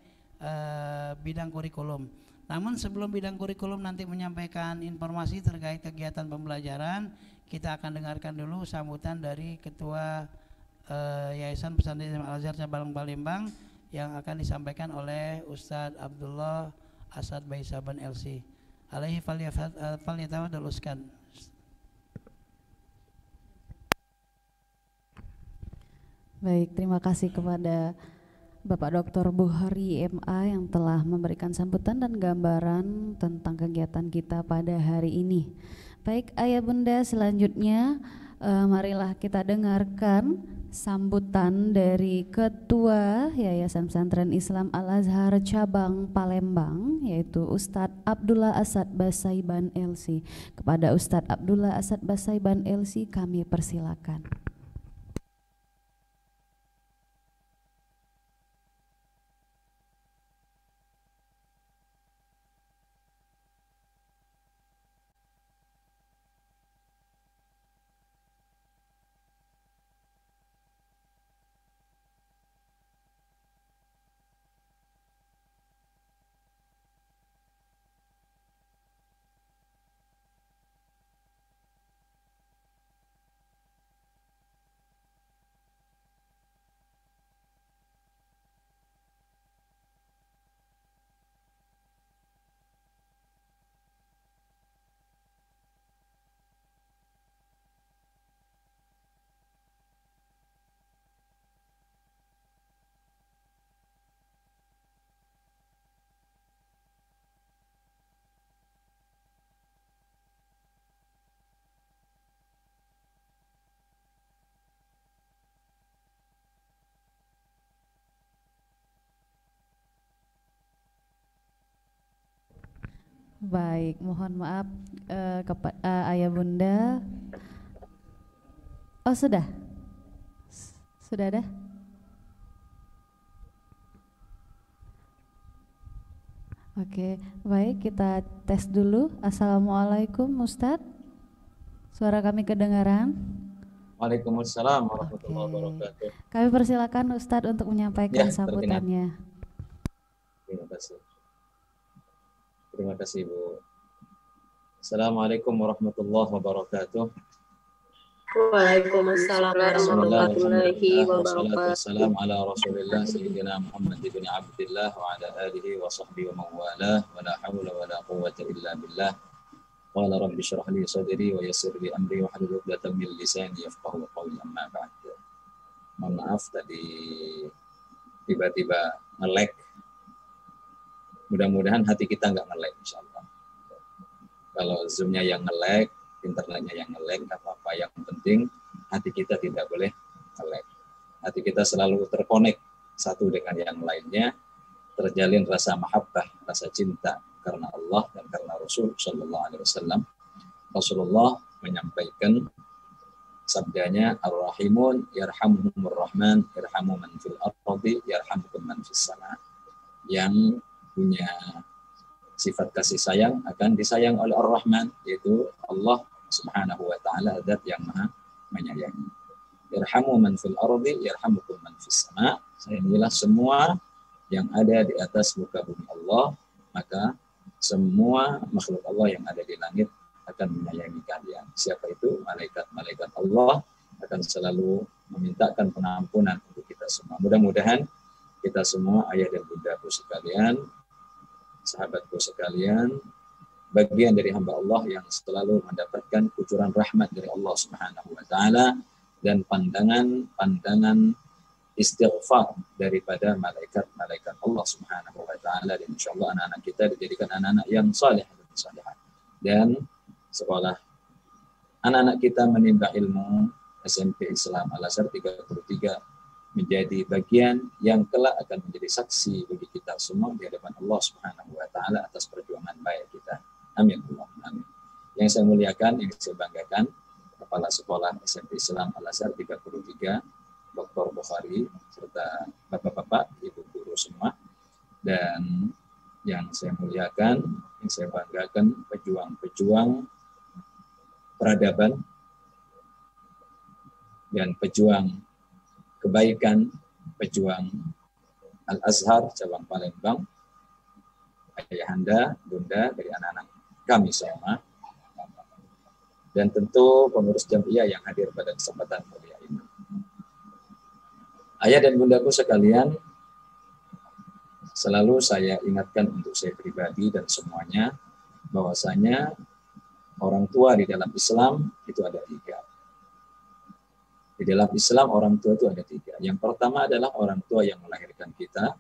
bidang kurikulum. Namun sebelum bidang kurikulum nanti menyampaikan informasi terkait kegiatan pembelajaran, kita akan dengarkan dulu sambutan dari Ketua Yayasan Pesantren Al-Azhar Cabang Palembang yang akan disampaikan oleh Ustadz Abdullah Asad Baisaban LC. Alaihi falyatafaddal Ustaz. Baik, terima kasih kepada Bapak Dr. Bukhari MA yang telah memberikan sambutan dan gambaran tentang kegiatan kita pada hari ini. Baik, ayah bunda, selanjutnya marilah kita dengarkan sambutan dari Ketua Yayasan Pesantren Islam Al-Azhar Cabang Palembang, yaitu Ustadz Abdullah Asad Basaiban LC. Kepada Ustadz Abdullah Asad Basaiban LC kami persilakan. Baik, mohon maaf ayah bunda. Oh sudah ada. Oke, baik, kita tes dulu. Assalamualaikum Ustadz, suara kami kedengaran? Waalaikumsalam warahmatullahi wabarakatuh. Kami persilakan Ustadz untuk menyampaikan sambutannya. Terima kasih Bu. Assalamualaikum warahmatullahi wabarakatuh. Waalaikumsalam warahmatullahi wabarakatuh. Wassalamu ala Rasulillah Sayyidina Muhammad ibn Abdillah wa ala alihi wa sahbihi wa mawalah wa la hawla wa la quwwata illa billah. Qala rabbi shrah li sadri wa yassir li amri wa hlul 'uqdatam min lisani yafqahu qawli, amma ba'd. Mohon maaf tadi tiba-tiba nge-lag. Mudah-mudahan hati kita nggak nge-lag insyaallah. Kalau Zoom-nya yang nge-lag, internetnya yang nge-lag, nggak apa-apa. Yang penting hati kita tidak boleh nge-lag. Hati kita selalu terkonek satu dengan yang lainnya, terjalin rasa mahabbah, rasa cinta karena Allah dan karena Rasul Sallallahu Alaihi Wasallam. Rasulullah menyampaikan sabdanya, Ar-Rahimun yarhamuhumur Rahman yarhamu man fil ardi yarhamukum man fis sama. Yang punya sifat kasih sayang akan disayang oleh Ar-Rahman, yaitu Allah Subhanahu wa taala, zat yang Maha menyayangi. Yarhamu man fil ardi yarhamukum man fis sama. Sayangilah semua yang ada di atas muka bumi Allah, maka semua makhluk Allah yang ada di langit akan menyayangi kalian. Siapa itu? Malaikat-malaikat Allah akan selalu memintakan pengampunan untuk kita semua. Mudah-mudahan kita semua, ayah dan bundaku sekalian, sahabatku sekalian, bagian dari hamba Allah yang selalu mendapatkan kucuran rahmat dari Allah Subhanahu wa taala dan pandangan istighfar daripada malaikat-malaikat Allah Subhanahu wa taala, dan insyaallah anak-anak kita dijadikan anak-anak yang saleh dan salihah. Dan sekolah anak-anak kita menimba ilmu SMP Islam Al-Azhar 33 menjadi bagian yang kelak akan menjadi saksi bagi kita semua di hadapan Allah Subhanahu wa taala atas perjuangan baik kita. Amin. Amin. Yang saya muliakan, yang saya banggakan, Kepala Sekolah SMP Islam Al-Azhar 33, Dr. Bukhari, serta Bapak-bapak, Ibu guru semua. Dan yang saya muliakan, yang saya banggakan, pejuang-pejuang peradaban dan pejuang kebaikan, pejuang Al-Azhar cabang Palembang, ayahanda, bunda dari anak-anak kami semua, dan tentu pengurus jamiah yang hadir pada kesempatan mulia ini. Ayah dan bundaku sekalian, selalu saya ingatkan untuk saya pribadi dan semuanya, bahwasanya orang tua di dalam Islam itu ada 3. Di dalam Islam orang tua itu ada 3. Yang pertama adalah orang tua yang melahirkan kita.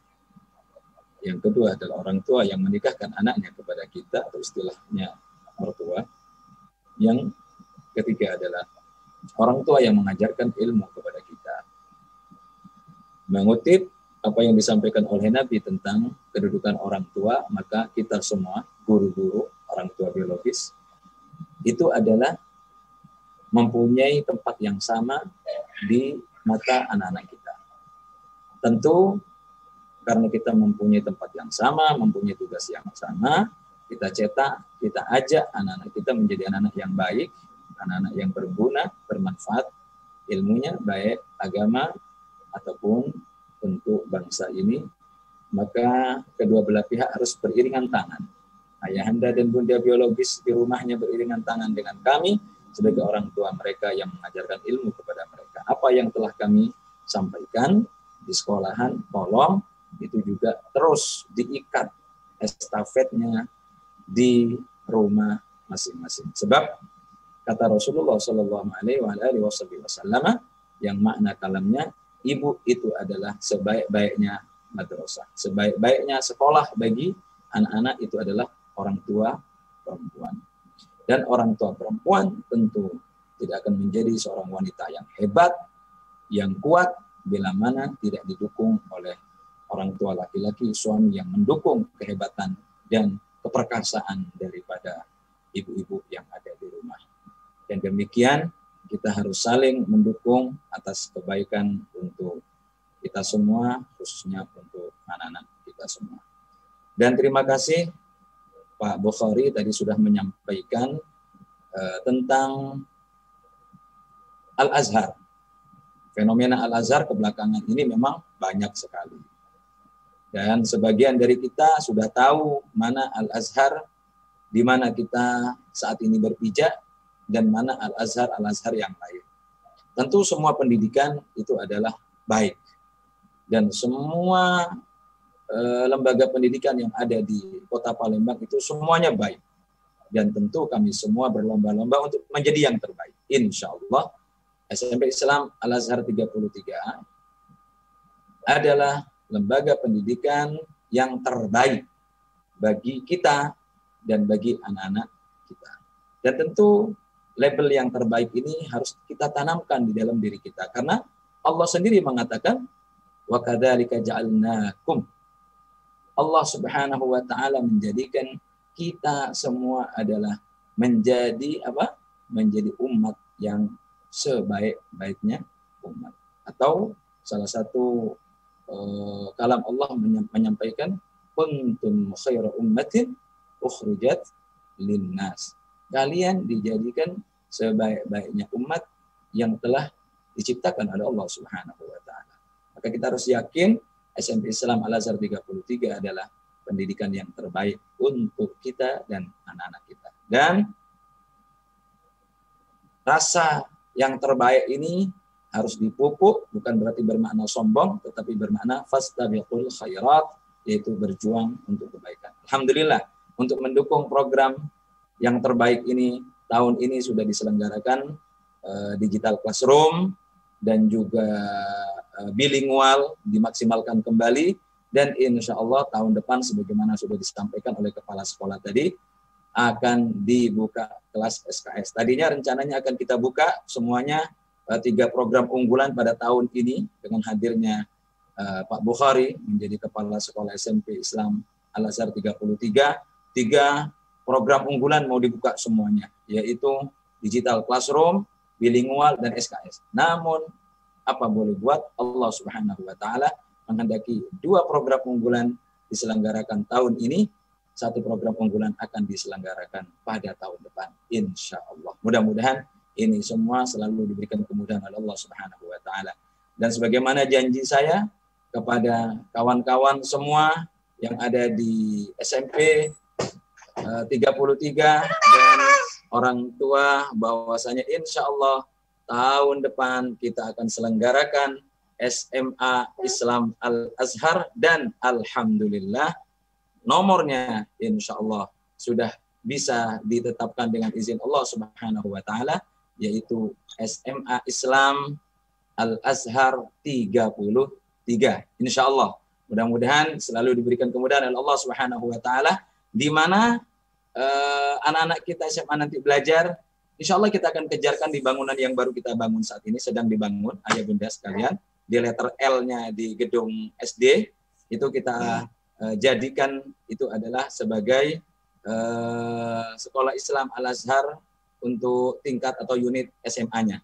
Yang kedua adalah orang tua yang menikahkan anaknya kepada kita, atau istilahnya mertua. Yang ketiga adalah orang tua yang mengajarkan ilmu kepada kita. Mengutip apa yang disampaikan oleh Nabi tentang kedudukan orang tua, maka kita semua, guru-guru, orang tua biologis, itu adalah mempunyai tempat yang sama di mata anak-anak kita. Tentu karena kita mempunyai tempat yang sama, mempunyai tugas yang sama, kita cetak, kita ajak anak-anak kita menjadi anak-anak yang baik, anak-anak yang berguna, bermanfaat, ilmunya baik agama ataupun untuk bangsa ini. Maka kedua belah pihak harus beriringan tangan. Ayahanda dan bunda biologis di rumahnya beriringan tangan dengan kami sebagai orang tua mereka yang mengajarkan ilmu kepada mereka. Apa yang telah kami sampaikan di sekolahan, tolong itu juga terus diikat estafetnya di rumah masing-masing. Sebab kata Rasulullah Shallallahu Alaihi Wasallam yang makna kalamnya, ibu itu adalah sebaik-baiknya madrasah, sebaik-baiknya sekolah bagi anak-anak itu adalah orang tua perempuan. Dan orang tua perempuan tentu tidak akan menjadi seorang wanita yang hebat, yang kuat, bila mana tidak didukung oleh orang tua laki-laki, suami yang mendukung kehebatan dan keperkasaan daripada ibu-ibu yang ada di rumah. Dan demikian kita harus saling mendukung atas kebaikan untuk kita semua, khususnya untuk anak-anak kita semua. Dan terima kasih Pak Bukhari tadi sudah menyampaikan tentang Al-Azhar. Fenomena Al-Azhar kebelakangan ini memang banyak sekali. Dan sebagian dari kita sudah tahu mana Al-Azhar, di mana kita saat ini berpijak, dan mana Al-Azhar yang lain. Tentu semua pendidikan itu adalah baik. Dan semua lembaga pendidikan yang ada di Kota Palembang itu semuanya baik. Dan tentu kami semua berlomba-lomba untuk menjadi yang terbaik. Insya Allah SMP Islam Al-Azhar 33 adalah lembaga pendidikan yang terbaik bagi kita dan bagi anak-anak kita. Dan tentu label yang terbaik ini harus kita tanamkan di dalam diri kita. Karena Allah sendiri mengatakan, wa kadzalika ja'alnakum. Allah Subhanahu wa taala menjadikan kita semua adalah menjadi apa? Menjadi umat yang sebaik-baiknya umat. Atau salah satu kalam Allah menyampaikan, kuntum khaira ummatin ukhrijat linnas. Kalian dijadikan sebaik-baiknya umat yang telah diciptakan oleh Allah Subhanahu wa taala. Maka kita harus yakin SMP Islam Al-Azhar 33 adalah pendidikan yang terbaik untuk kita dan anak-anak kita. Dan rasa yang terbaik ini harus dipupuk, bukan berarti bermakna sombong, tetapi bermakna fastabiqul khairat, yaitu berjuang untuk kebaikan. Alhamdulillah, untuk mendukung program yang terbaik ini, tahun ini sudah diselenggarakan digital classroom dan juga bilingual dimaksimalkan kembali, dan insya Allah tahun depan sebagaimana sudah disampaikan oleh kepala sekolah tadi akan dibuka kelas SKS. Tadinya rencananya akan kita buka semuanya 3 program unggulan pada tahun ini dengan hadirnya Pak Bukhari menjadi kepala sekolah SMP Islam Al-Azhar 33. 3 program unggulan mau dibuka semuanya, yaitu digital classroom, bilingual, dan SKS. Namun apa boleh buat, Allah Subhanahu wa Ta'ala menghendaki 2 program unggulan diselenggarakan tahun ini, 1 program unggulan akan diselenggarakan pada tahun depan, insya Allah. Mudah-mudahan ini semua selalu diberikan kemudahan oleh Allah Subhanahu wa Ta'ala. Dan sebagaimana janji saya kepada kawan-kawan semua yang ada di SMP 33 dan orang tua, bahwasanya insya Allah tahun depan kita akan selenggarakan SMA Islam Al-Azhar, dan alhamdulillah nomornya insya Allah sudah bisa ditetapkan dengan izin Allah Subhanahu wa Ta'ala, yaitu SMA Islam Al-Azhar 33. Insya Allah mudah-mudahan selalu diberikan kemudahan oleh Allah Subhanahu wa Ta'ala, di mana anak-anak kita SMA nanti belajar. Insya Allah kita akan kejarkan di bangunan yang baru kita bangun saat ini, sedang dibangun, ayah bunda sekalian. Di letter L-nya di gedung SD, itu kita jadikan itu adalah sebagai sekolah Islam Al-Azhar untuk tingkat atau unit SMA-nya.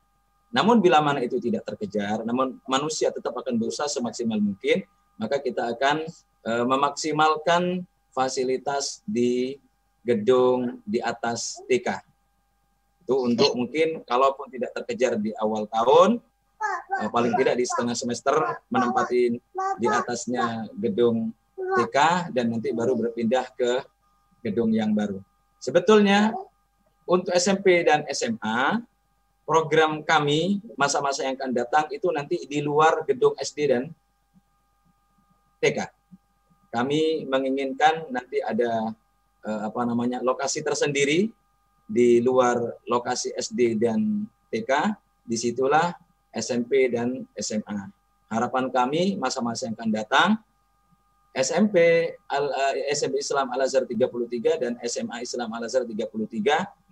Namun bila mana itu tidak terkejar, namun manusia tetap akan berusaha semaksimal mungkin, maka kita akan memaksimalkan fasilitas di gedung di atas TK. Itu untuk mungkin kalaupun tidak terkejar di awal tahun, paling tidak di setengah semester menempati di atasnya gedung TK, dan nanti baru berpindah ke gedung yang baru. Sebetulnya untuk SMP dan SMA, program kami masa-masa yang akan datang itu nanti di luar gedung SD dan TK. Kami menginginkan nanti ada lokasi tersendiri di luar lokasi SD dan TK. Disitulah SMP dan SMA. Harapan kami masa-masa yang akan datang, SMP Islam Al-Azhar 33 dan SMA Islam Al-Azhar 33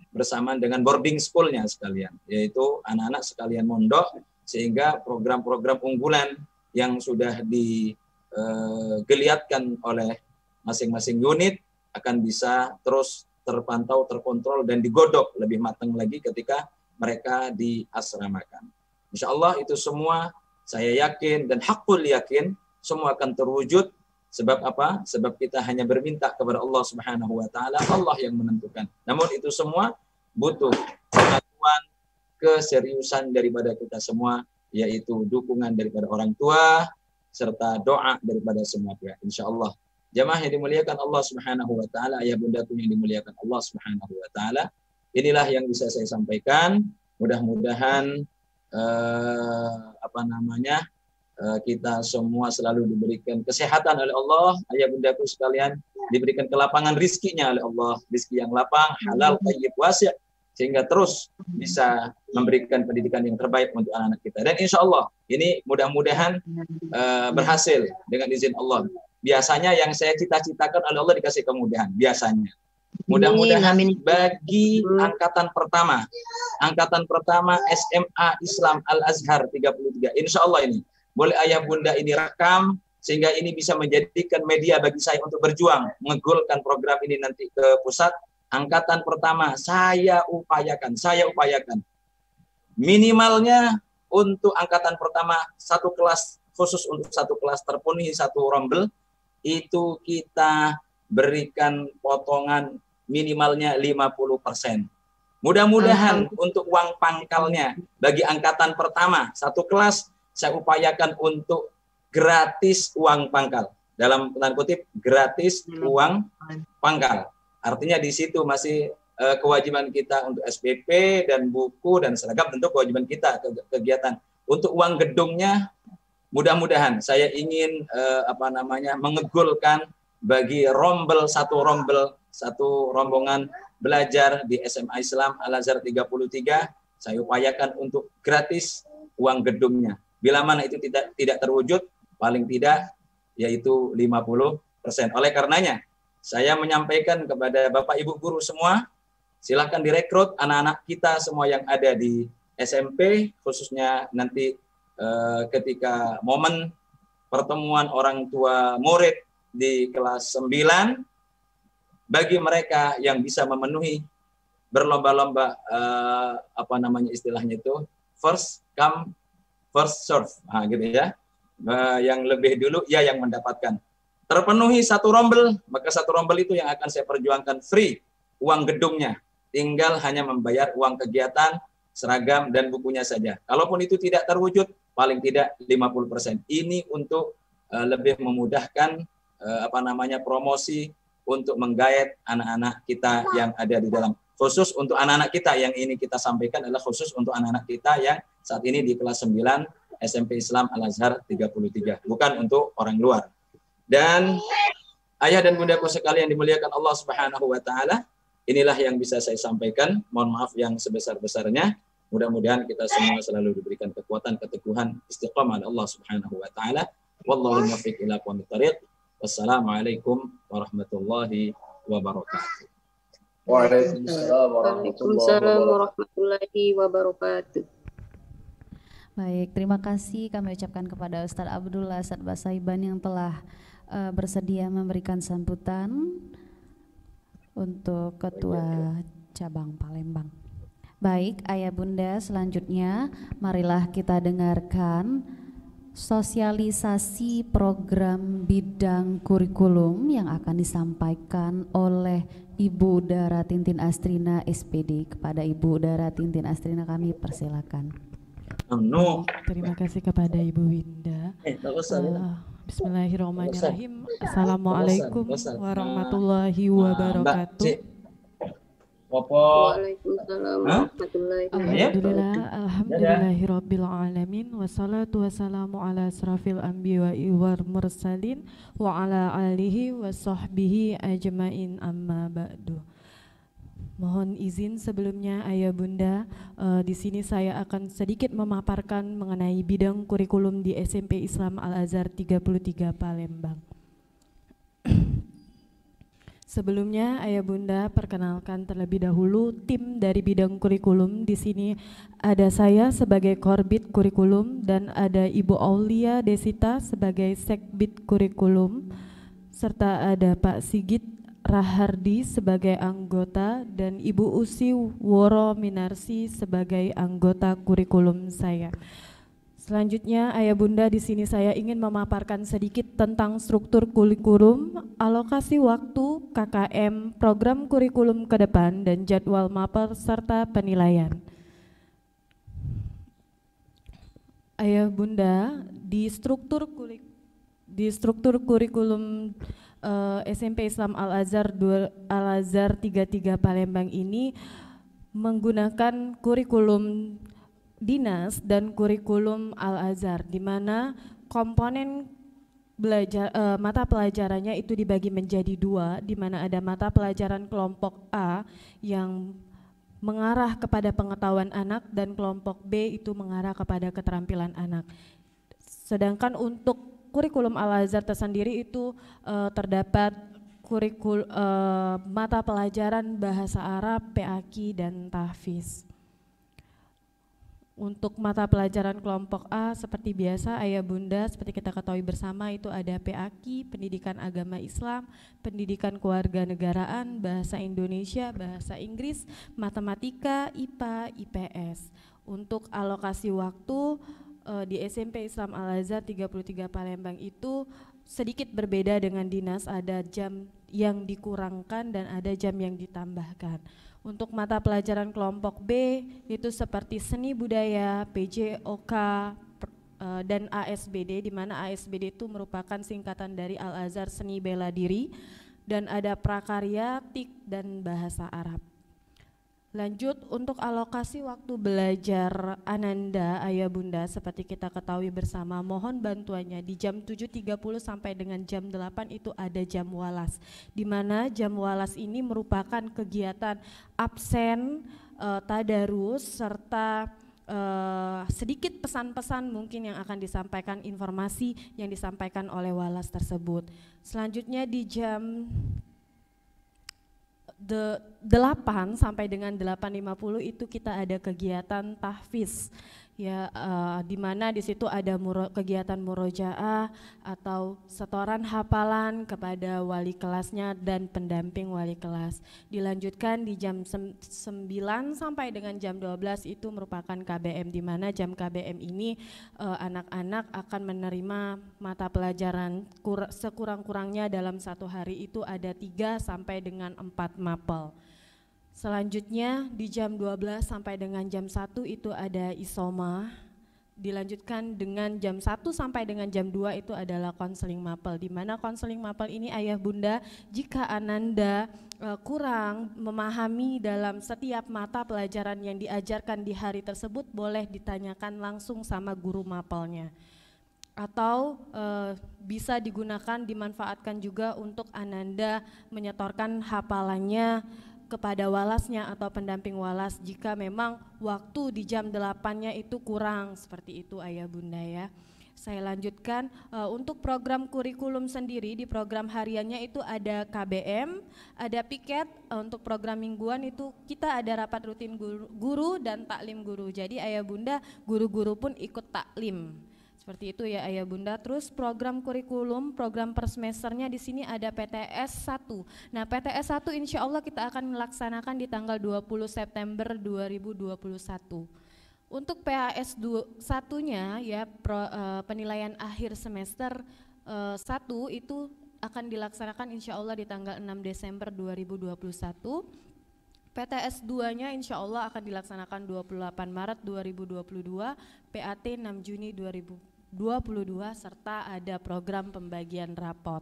bersamaan dengan boarding school-nya sekalian, yaitu anak-anak sekalian mondok, sehingga program-program unggulan yang sudah digeliatkan oleh masing-masing unit akan bisa terus terpantau, terkontrol, dan digodok lebih matang lagi ketika mereka diasramakan. Insya Allah itu semua saya yakin dan hakul yakin semua akan terwujud. Sebab apa? Sebab kita hanya berminta kepada Allah Subhanahu wa Ta'ala, Allah yang menentukan. Namun itu semua butuh pengakuan, keseriusan daripada kita semua, yaitu dukungan daripada orang tua serta doa daripada semua pihak. Insya Allah. Jamaah yang dimuliakan Allah Subhanahu wa Ta'ala, ayah bundaku yang dimuliakan Allah Subhanahu wa Ta'ala, inilah yang bisa saya sampaikan. Mudah-mudahan kita semua selalu diberikan kesehatan oleh Allah, ayah bundaku sekalian, diberikan kelapangan rizkinya oleh Allah, rizki yang lapang, halal, thayyib, wasi', sehingga terus bisa memberikan pendidikan yang terbaik untuk anak-anak kita. Dan insya Allah ini mudah-mudahan berhasil dengan izin Allah. Biasanya yang saya cita-citakan oleh Allah dikasih kemudahan, biasanya. Mudah-mudahan bagi angkatan pertama SMA Islam Al-Azhar 33, insya Allah ini boleh ayah bunda ini rekam, sehingga ini bisa menjadikan media bagi saya untuk berjuang mengegulkan program ini nanti ke pusat. Angkatan pertama saya upayakan minimalnya untuk angkatan pertama satu kelas, khusus untuk satu kelas terpenuhi satu rombel, itu kita berikan potongan minimalnya 50%. Mudah-mudahan untuk uang pangkalnya bagi angkatan pertama satu kelas saya upayakan untuk gratis uang pangkal. Dalam tanda kutip gratis uang pangkal. Artinya di situ masih kewajiban kita untuk SPP dan buku dan seragam, tentu kewajiban kita kegiatan. Untuk uang gedungnya, mudah-mudahan saya ingin mengegulkan bagi satu rombongan belajar di SMA Islam Al-Azhar 33, saya upayakan untuk gratis uang gedungnya. Bila mana itu tidak terwujud, paling tidak yaitu 50%. Oleh karenanya, saya menyampaikan kepada Bapak Ibu guru semua, silakan direkrut anak-anak kita semua yang ada di SMP, khususnya nanti ketika momen pertemuan orang tua murid di kelas 9, bagi mereka yang bisa memenuhi berlomba-lomba istilahnya itu first come first serve, gitu ya. Yang lebih dulu yang mendapatkan. Terpenuhi satu rombel, maka satu rombel itu yang akan saya perjuangkan free uang gedungnya. Tinggal hanya membayar uang kegiatan, seragam, dan bukunya saja. Kalaupun itu tidak terwujud, paling tidak 50%. Ini untuk lebih memudahkan promosi untuk menggait anak-anak kita yang ada di dalam. Khusus untuk anak-anak kita yang ini kita sampaikan adalah khusus untuk anak-anak kita yang saat ini di kelas 9 SMP Islam Al-Azhar 33. Bukan untuk orang luar. Dan ayah dan bundaku sekalian dimuliakan Allah Subhanahu wa taala, inilah yang bisa saya sampaikan. Mohon maaf yang sebesar-besarnya. Mudah-mudahan kita semua selalu diberikan kekuatan, keteguhan, istiqamah Allah Subhanahu wa taala. Wallahu muwaffiq ila aqwamit thariq. Wassalamualaikum warahmatullahi wabarakatuh. Waalaikumsalam warahmatullahi wabarakatuh. Baik, terima kasih kami ucapkan kepada Ustadz Abdullah Sadbasaiban yang telah bersedia memberikan sambutan untuk Ketua Cabang Palembang. Baik, Ayah Bunda, selanjutnya marilah kita dengarkan sosialisasi program bidang kurikulum yang akan disampaikan oleh Ibu Dara Tintin Astrina SPD. Kepada Ibu Dara Tintin Astrina kami persilakan. Terima kasih kepada Ibu Winda. Bismillahirrahmanirrahim. Assalamualaikum warahmatullahi wabarakatuh. Waalaikumsalam warahmatullahi wabarakatuh. Alhamdulillahirabbil alamin wassalatu wassalamu ala asrafil anbiya'i wal mursalin wa ala alihi wa sahbihi ajmain amma ba'du. Mohon izin sebelumnya Ayah Bunda, di sini saya akan sedikit memaparkan mengenai bidang kurikulum di SMP Islam Al-Azhar 33 Palembang. Sebelumnya Ayah Bunda perkenalkan terlebih dahulu tim dari bidang kurikulum. Di sini ada saya sebagai Korbit Kurikulum dan ada Ibu Aulia Desita sebagai Sekbid Kurikulum, serta ada Pak Sigit Rahardi sebagai anggota dan Ibu Usi Woro Minarsi sebagai anggota kurikulum saya. Selanjutnya Ayah Bunda, di sini saya ingin memaparkan sedikit tentang struktur kurikulum, alokasi waktu, KKM, program kurikulum ke depan dan jadwal mapel serta penilaian. Ayah Bunda, di struktur kurikulum SMP Islam Al-Azhar 33 Palembang ini menggunakan kurikulum dinas dan kurikulum Al-Azhar, di mana komponen mata pelajarannya itu dibagi menjadi dua, di mana ada mata pelajaran kelompok A yang mengarah kepada pengetahuan anak dan kelompok B itu mengarah kepada keterampilan anak. Sedangkan untuk kurikulum Al-Azhar tersendiri itu terdapat mata pelajaran bahasa Arab, PAQ, dan tahfiz. Untuk mata pelajaran kelompok A seperti biasa Ayah Bunda, seperti kita ketahui bersama itu ada PAQ, Pendidikan Agama Islam, Pendidikan Kewarganegaraan, Bahasa Indonesia, Bahasa Inggris, Matematika, IPA, IPS. Untuk alokasi waktu di SMP Islam Al-Azhar 33 Palembang itu sedikit berbeda dengan dinas, ada jam yang dikurangkan dan ada jam yang ditambahkan. Untuk mata pelajaran kelompok B itu seperti seni budaya, PJOK, dan ASBD, di mana ASBD itu merupakan singkatan dari Al-Azhar Seni Bela Diri, dan ada prakarya, TIK, dan bahasa Arab. Lanjut untuk alokasi waktu belajar Ananda Ayah Bunda, seperti kita ketahui bersama, mohon bantuannya di jam 7.30 sampai dengan jam 8 itu ada jam walas, di mana jam walas ini merupakan kegiatan absen, tadarus, serta sedikit pesan-pesan mungkin yang akan disampaikan, informasi yang disampaikan oleh walas tersebut. Selanjutnya di jam 8 sampai dengan 8.50 itu kita ada kegiatan tahfiz, ya, di mana di situ ada kegiatan murojaah atau setoran hafalan kepada wali kelasnya dan pendamping wali kelas. Dilanjutkan di jam 9 sampai dengan jam 12 itu merupakan KBM, di mana jam KBM ini anak-anak akan menerima mata pelajaran sekurang-kurangnya dalam satu hari itu ada 3 sampai dengan 4 mapel. Selanjutnya di jam 12 sampai dengan jam 1 itu ada isoma. Dilanjutkan dengan jam 1 sampai dengan jam 2 itu adalah konseling mapel, di mana konseling mapel ini Ayah Bunda, jika Ananda kurang memahami dalam setiap mata pelajaran yang diajarkan di hari tersebut, boleh ditanyakan langsung sama guru mapelnya. Atau bisa digunakan, dimanfaatkan juga untuk Ananda menyetorkan hafalannya kepada walasnya atau pendamping walas jika memang waktu di jam 8-nya itu kurang, seperti itu Ayah Bunda ya. Saya lanjutkan untuk program kurikulum sendiri, di program hariannya itu ada KBM, ada piket, untuk program mingguan itu kita ada rapat rutin guru dan taklim guru. Jadi Ayah Bunda, guru-guru pun ikut taklim. Seperti itu ya Ayah Bunda. Terus program kurikulum, program per semesternya di sini ada PTS 1. Nah, PTS 1 insya Allah kita akan melaksanakan di tanggal 20 September 2021. Untuk PAS 1-nya ya, penilaian akhir semester 1 itu akan dilaksanakan insya Allah di tanggal 6 Desember 2021. PTS 2-nya insya Allah akan dilaksanakan 28 Maret 2022, PAT 6 Juni 2022, serta ada program pembagian rapot.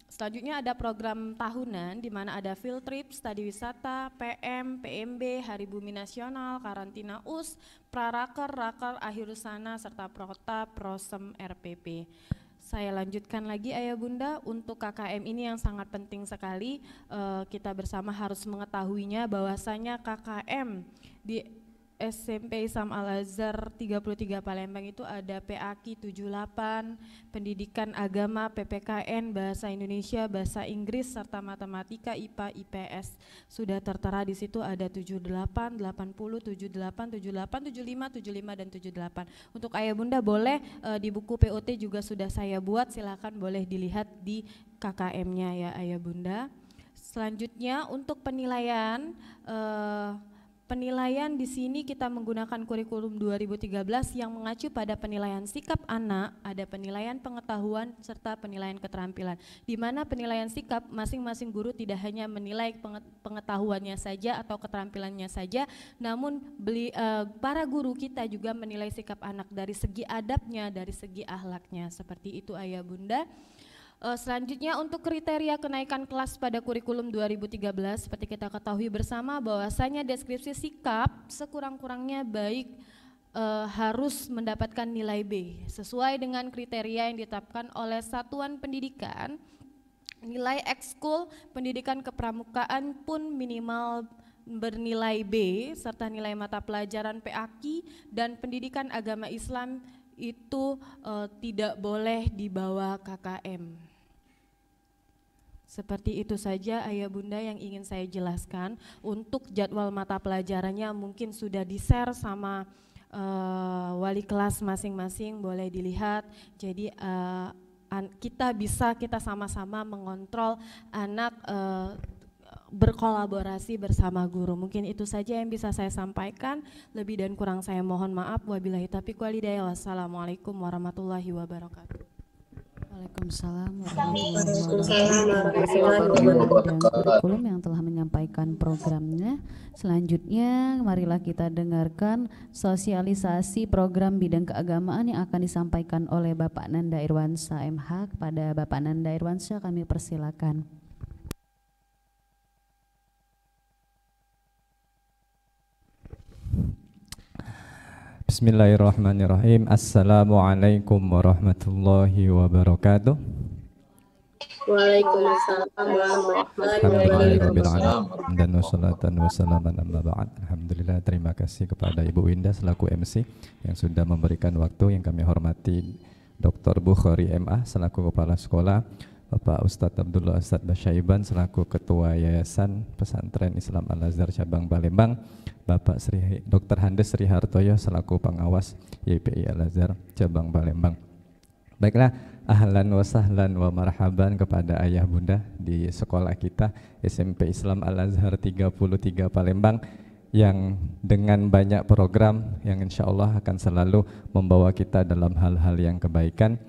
Selanjutnya ada program tahunan di mana ada field trip, studi wisata, PM, PMB, Hari Bumi Nasional, karantina US, praraker, raker, akhir sana, serta prota, prosem, RPP. Saya lanjutkan lagi Ayah Bunda, untuk KKM ini yang sangat penting sekali, kita bersama harus mengetahuinya bahwasanya KKM di SMP Islam Al-Azhar 33 Palembang itu ada PAKI 78, pendidikan agama, PPKN, bahasa Indonesia, bahasa Inggris, serta matematika, IPA, IPS. Sudah tertera di situ ada 78, 80, 78, 78, 75, 75 dan 78. Untuk Ayah Bunda boleh di buku POT juga sudah saya buat, silakan boleh dilihat di KKM-nya ya Ayah Bunda. Selanjutnya untuk penilaian penilaian di sini kita menggunakan kurikulum 2013 yang mengacu pada penilaian sikap anak, ada penilaian pengetahuan serta penilaian keterampilan. Di mana penilaian sikap masing-masing guru tidak hanya menilai pengetahuannya saja atau keterampilannya saja, namun para guru kita juga menilai sikap anak dari segi adabnya, dari segi akhlaknya. Seperti itu Ayah Bunda. Selanjutnya untuk kriteria kenaikan kelas pada kurikulum 2013, seperti kita ketahui bersama bahwasanya deskripsi sikap sekurang-kurangnya baik harus mendapatkan nilai B sesuai dengan kriteria yang ditetapkan oleh satuan pendidikan. Nilai ekskul pendidikan kepramukaan pun minimal bernilai B, serta nilai mata pelajaran PAKI dan pendidikan agama Islam itu tidak boleh di bawah KKM. Seperti itu saja Ayah Bunda yang ingin saya jelaskan. Untuk jadwal mata pelajarannya mungkin sudah di-share sama wali kelas masing-masing, boleh dilihat. Jadi kita sama-sama mengontrol anak berkolaborasi bersama guru. Mungkin itu saja yang bisa saya sampaikan. Lebih dan kurang saya mohon maaf. Wabillahi taufiq wal hidayah. Wassalamualaikum warahmatullahi wabarakatuh. Waalaikumsalam warahmatullahi wabarakatuh. Kurikulum yang telah menyampaikan programnya. Selanjutnya marilah kita dengarkan sosialisasi program bidang keagamaan yang akan disampaikan oleh Bapak Nanda Irwansyah MH. Kepada Bapak Nanda Irwansyah kami persilakan. Bismillahirrahmanirrahim. Assalamualaikum warahmatullahi wabarakatuh. Waalaikumsalam warahmatullahi wabarakatuh. Dan wassalatan wassalaman amma ba'd. Alhamdulillah, terima kasih kepada Ibu Winda selaku MC yang sudah memberikan waktu. Yang kami hormati Dr. Bukhari MA selaku Kepala Sekolah, Bapak Ustadz Abdullah Ustadz Basyaiban selaku Ketua Yayasan Pesantren Islam Al-Azhar Cabang Palembang, Bapak Dr. Handes Sri Hartoyo selaku Pengawas YPI Al-Azhar Cabang Palembang. Baiklah, ahlan wa sahlan wa marhaban kepada ayah bunda di sekolah kita SMP Islam Al-Azhar 33 Palembang yang dengan banyak program yang insya Allah akan selalu membawa kita dalam hal-hal yang kebaikan.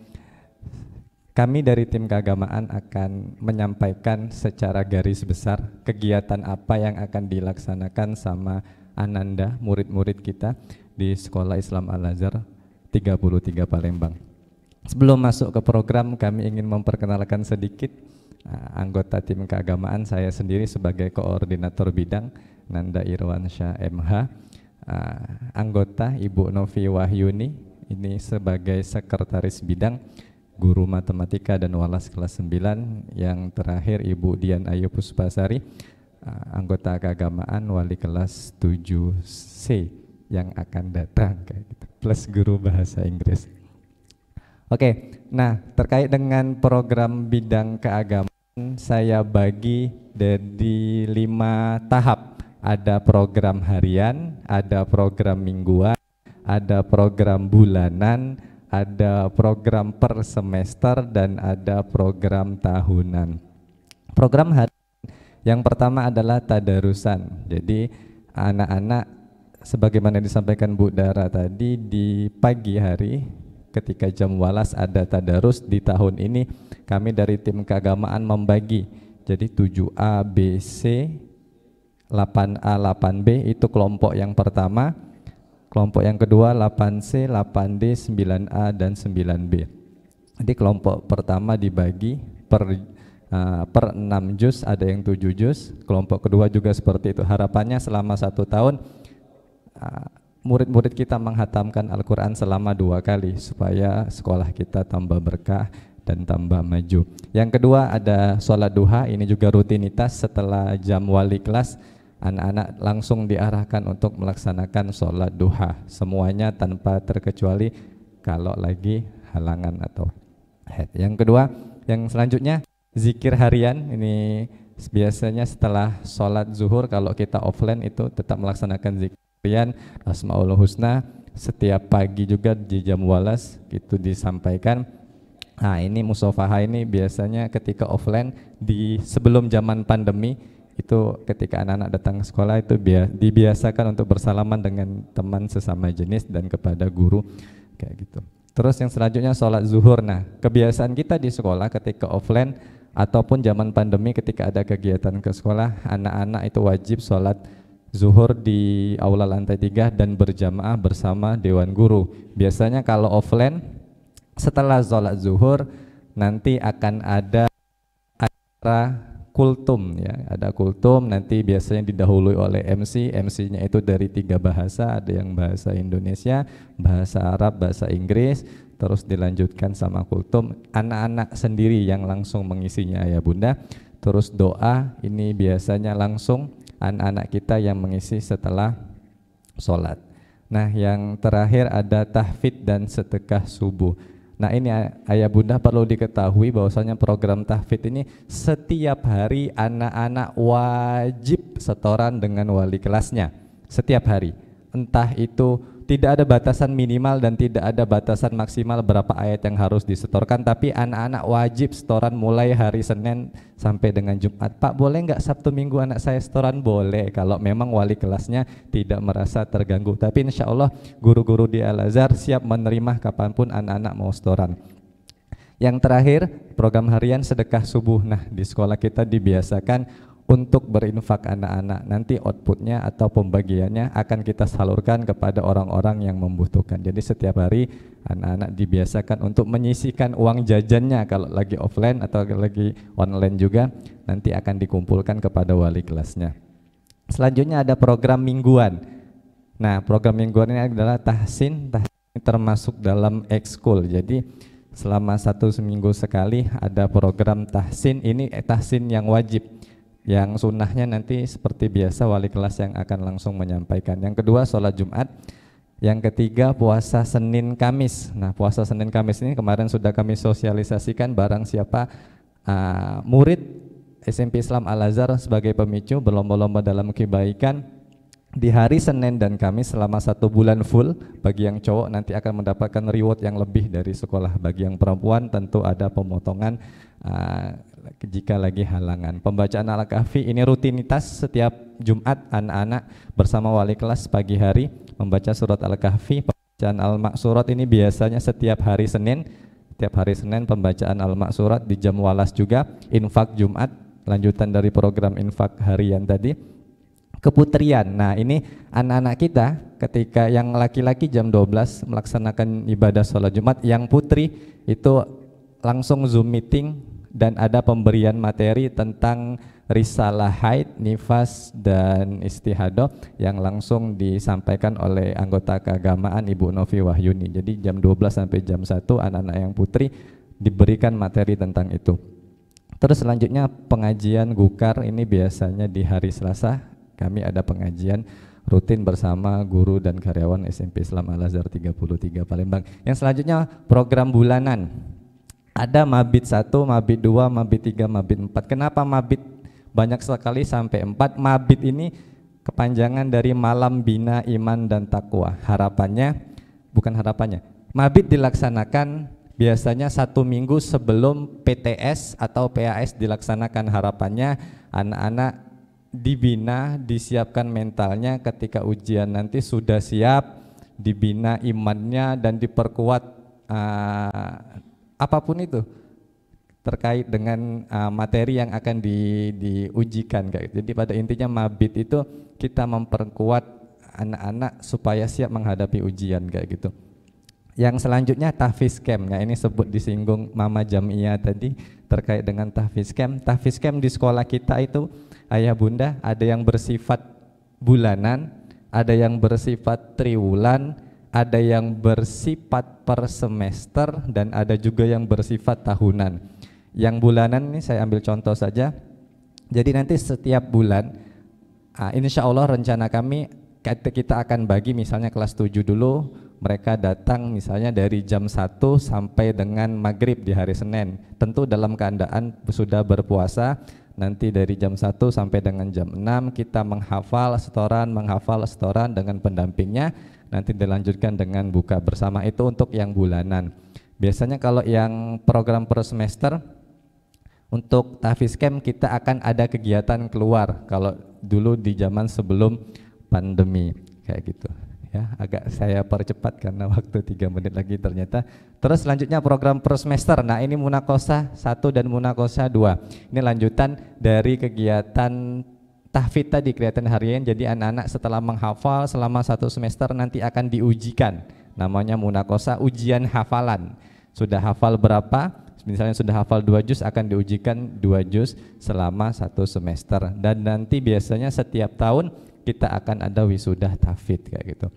Kami dari tim keagamaan akan menyampaikan secara garis besar kegiatan apa yang akan dilaksanakan sama Ananda, murid-murid kita di Sekolah Islam Al-Azhar 33 Palembang. Sebelum masuk ke program, kami ingin memperkenalkan sedikit anggota tim keagamaan. Saya sendiri sebagai koordinator bidang, Nanda Irwansyah MH. Anggota Ibu Novi Wahyuni, ini sebagai sekretaris bidang, guru matematika dan walas kelas 9. Yang terakhir Ibu Dian Ayu Puspasari, anggota keagamaan wali kelas 7C yang akan datang, kayak gitu, plus guru bahasa Inggris. Oke, nah terkait dengan program bidang keagamaan saya bagi dari 5 tahap. Ada program harian, ada program mingguan, ada program bulanan, ada program per semester, dan ada program tahunan. Program harian yang pertama adalah tadarusan. Jadi anak-anak sebagaimana disampaikan Bu Dara tadi, di pagi hari ketika jam walas ada tadarus. Di tahun ini kami dari tim keagamaan membagi jadi 7A, B, C, 8A, 8B itu kelompok yang pertama. Kelompok yang kedua 8C, 8D, 9A, dan 9B. Jadi kelompok pertama dibagi per 6 juz, ada yang 7 juz. Kelompok kedua juga seperti itu. Harapannya selama 1 tahun murid-murid kita menghatamkan Al-Quran selama 2 kali supaya sekolah kita tambah berkah dan tambah maju. Yang kedua ada sholat duha, ini juga rutinitas setelah jam wali kelas, anak-anak langsung diarahkan untuk melaksanakan sholat duha, semuanya tanpa terkecuali kalau lagi halangan atau head. Yang kedua, yang selanjutnya zikir harian, ini biasanya setelah sholat zuhur kalau kita offline itu tetap melaksanakan zikir Asmaul Husna. Setiap pagi juga di jam walas itu disampaikan. Nah ini musofaha ini biasanya ketika offline di sebelum zaman pandemi itu ketika anak-anak datang ke sekolah itu dibiasakan untuk bersalaman dengan teman sesama jenis dan kepada guru kayak gitu. Terus yang selanjutnya sholat zuhur. Nah kebiasaan kita di sekolah ketika offline ataupun zaman pandemi ketika ada kegiatan ke sekolah, anak-anak itu wajib sholat zuhur di aula lantai 3 dan berjamaah bersama dewan guru. Biasanya kalau offline setelah sholat zuhur nanti akan ada acara kultum ya, ada kultum nanti biasanya didahului oleh MC. MC-nya itu dari 3 bahasa, ada yang bahasa Indonesia, bahasa Arab, bahasa Inggris, terus dilanjutkan sama kultum. Anak-anak sendiri yang langsung mengisinya ya Bunda. Terus doa ini biasanya langsung anak-anak kita yang mengisi setelah sholat. Nah yang terakhir ada tahfidz dan sedekah subuh. Nah ini ayah bunda perlu diketahui bahwasanya program tahfidz ini setiap hari anak-anak wajib setoran dengan wali kelasnya. Setiap hari, entah itu tidak ada batasan minimal dan tidak ada batasan maksimal berapa ayat yang harus disetorkan, tapi anak-anak wajib setoran mulai hari Senin sampai dengan Jumat. Pak boleh nggak Sabtu Minggu anak saya setoran? Boleh kalau memang wali kelasnya tidak merasa terganggu, tapi insya Allah guru-guru di Al-Azhar siap menerima kapanpun anak-anak mau setoran. Yang terakhir program harian sedekah subuh. Nah di sekolah kita dibiasakan untuk berinfak anak-anak, nanti outputnya atau pembagiannya akan kita salurkan kepada orang-orang yang membutuhkan. Jadi setiap hari anak-anak dibiasakan untuk menyisihkan uang jajannya kalau lagi offline atau lagi online juga nanti akan dikumpulkan kepada wali kelasnya. Selanjutnya ada program mingguan. Nah, program mingguan ini adalah tahsin termasuk dalam ekskul. Jadi selama 1 minggu sekali ada program tahsin. Ini tahsin yang wajib. Yang sunnahnya nanti seperti biasa wali kelas yang akan langsung menyampaikan. Yang kedua sholat Jumat. Yang ketiga puasa Senin Kamis. Nah, puasa Senin Kamis ini kemarin sudah kami sosialisasikan, barang siapa murid SMP Islam Al-Azhar sebagai pemicu berlomba-lomba dalam kebaikan di hari Senin dan Kamis selama 1 bulan full. Bagi yang cowok nanti akan mendapatkan reward yang lebih dari sekolah. Bagi yang perempuan tentu ada pemotongan jika lagi halangan. Pembacaan Al-Kahfi ini rutinitas setiap Jumat anak-anak bersama wali kelas pagi hari membaca surat Al-Kahfi. Pembacaan Al-Maksurat ini biasanya setiap hari Senin. Setiap hari Senin pembacaan Al-Maksurat di jam walas juga. Infak Jumat, lanjutan dari program infak harian tadi. Keputrian, nah ini anak-anak kita ketika yang laki-laki jam 12 melaksanakan ibadah sholat Jumat, yang putri itu langsung Zoom meeting dan ada pemberian materi tentang risalah haid, nifas, dan istihadah yang langsung disampaikan oleh anggota keagamaan Ibu Novi Wahyuni. Jadi jam 12 sampai jam 1 anak-anak yang putri diberikan materi tentang itu. Terus selanjutnya pengajian Gukar, ini biasanya di hari Selasa. Kami ada pengajian rutin bersama guru dan karyawan SMP Islam Al-Azhar 33 Palembang. Yang selanjutnya program bulanan. Ada Mabit 1, Mabit 2, Mabit 3, Mabit 4. Kenapa Mabit banyak sekali sampai 4? Mabit ini kepanjangan dari Malam Bina Iman dan Takwa. Mabit dilaksanakan biasanya 1 minggu sebelum PTS atau PAS dilaksanakan. Harapannya anak-anak dibina, disiapkan mentalnya ketika ujian nanti sudah siap, dibina imannya dan diperkuat apapun itu terkait dengan materi yang akan diujikan kayak. Jadi pada intinya Mabit itu kita memperkuat anak-anak supaya siap menghadapi ujian kayak gitu. Yang selanjutnya tahfiz camp. Nah, ini sebut disinggung Mama Jamiah tadi terkait dengan tahfiz camp. Tahfiz camp di sekolah kita itu ayah bunda ada yang bersifat bulanan, ada yang bersifat triwulan, ada yang bersifat per semester, dan ada juga yang bersifat tahunan. Yang bulanan ini saya ambil contoh saja. Jadi nanti setiap bulan insya Allah rencana kami kita akan bagi misalnya kelas 7 dulu, mereka datang misalnya dari jam 1 sampai dengan maghrib di hari Senin, tentu dalam keadaan sudah berpuasa. Nanti dari jam 1 sampai dengan jam 6 kita menghafal setoran dengan pendampingnya. Nanti dilanjutkan dengan buka bersama. Itu untuk yang bulanan. Biasanya kalau yang program per semester, untuk tahfiz camp kita akan ada kegiatan keluar. Kalau dulu di zaman sebelum pandemi kayak gitu. Ya, agak saya percepat karena waktu 3 menit lagi ternyata. Terus selanjutnya program per semester. Nah, ini Munakosah 1 dan Munakosah 2. Ini lanjutan dari kegiatan tahfidz tadi, kegiatan harian. Jadi anak-anak setelah menghafal selama 1 semester nanti akan diujikan. Namanya Munakosah, ujian hafalan. Sudah hafal berapa? Misalnya sudah hafal 2 juz akan diujikan 2 juz selama 1 semester. Dan nanti biasanya setiap tahun kita akan ada wisudah tahfidz kayak gitu.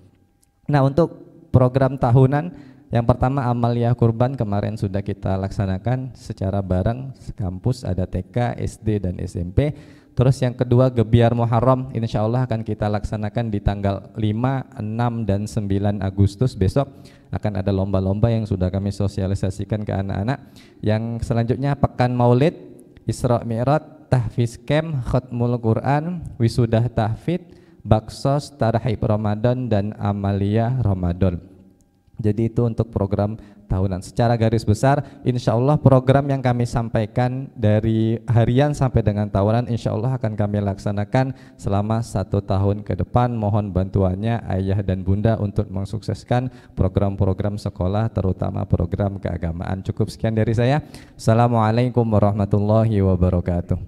Nah, untuk program tahunan yang pertama Amaliyah Kurban kemarin sudah kita laksanakan secara bareng sekampus, ada TK, SD dan SMP. Terus yang kedua Gebiar Muharram insya Allah akan kita laksanakan di tanggal 5, 6 dan 9 Agustus besok. Akan ada lomba-lomba yang sudah kami sosialisasikan ke anak-anak. Yang selanjutnya Pekan Maulid, Isra Mi'raj, tahfiz camp, khatmul Quran, wisudah tahfidz, baksos, tarhib Ramadan dan amaliyah Ramadan. Jadi itu untuk program tahunan. Secara garis besar insya Allah program yang kami sampaikan dari harian sampai dengan tahunan insya Allah akan kami laksanakan selama 1 tahun ke depan. Mohon bantuannya ayah dan bunda untuk mensukseskan program-program sekolah, terutama program keagamaan. Cukup sekian dari saya. Assalamualaikum warahmatullahi wabarakatuh.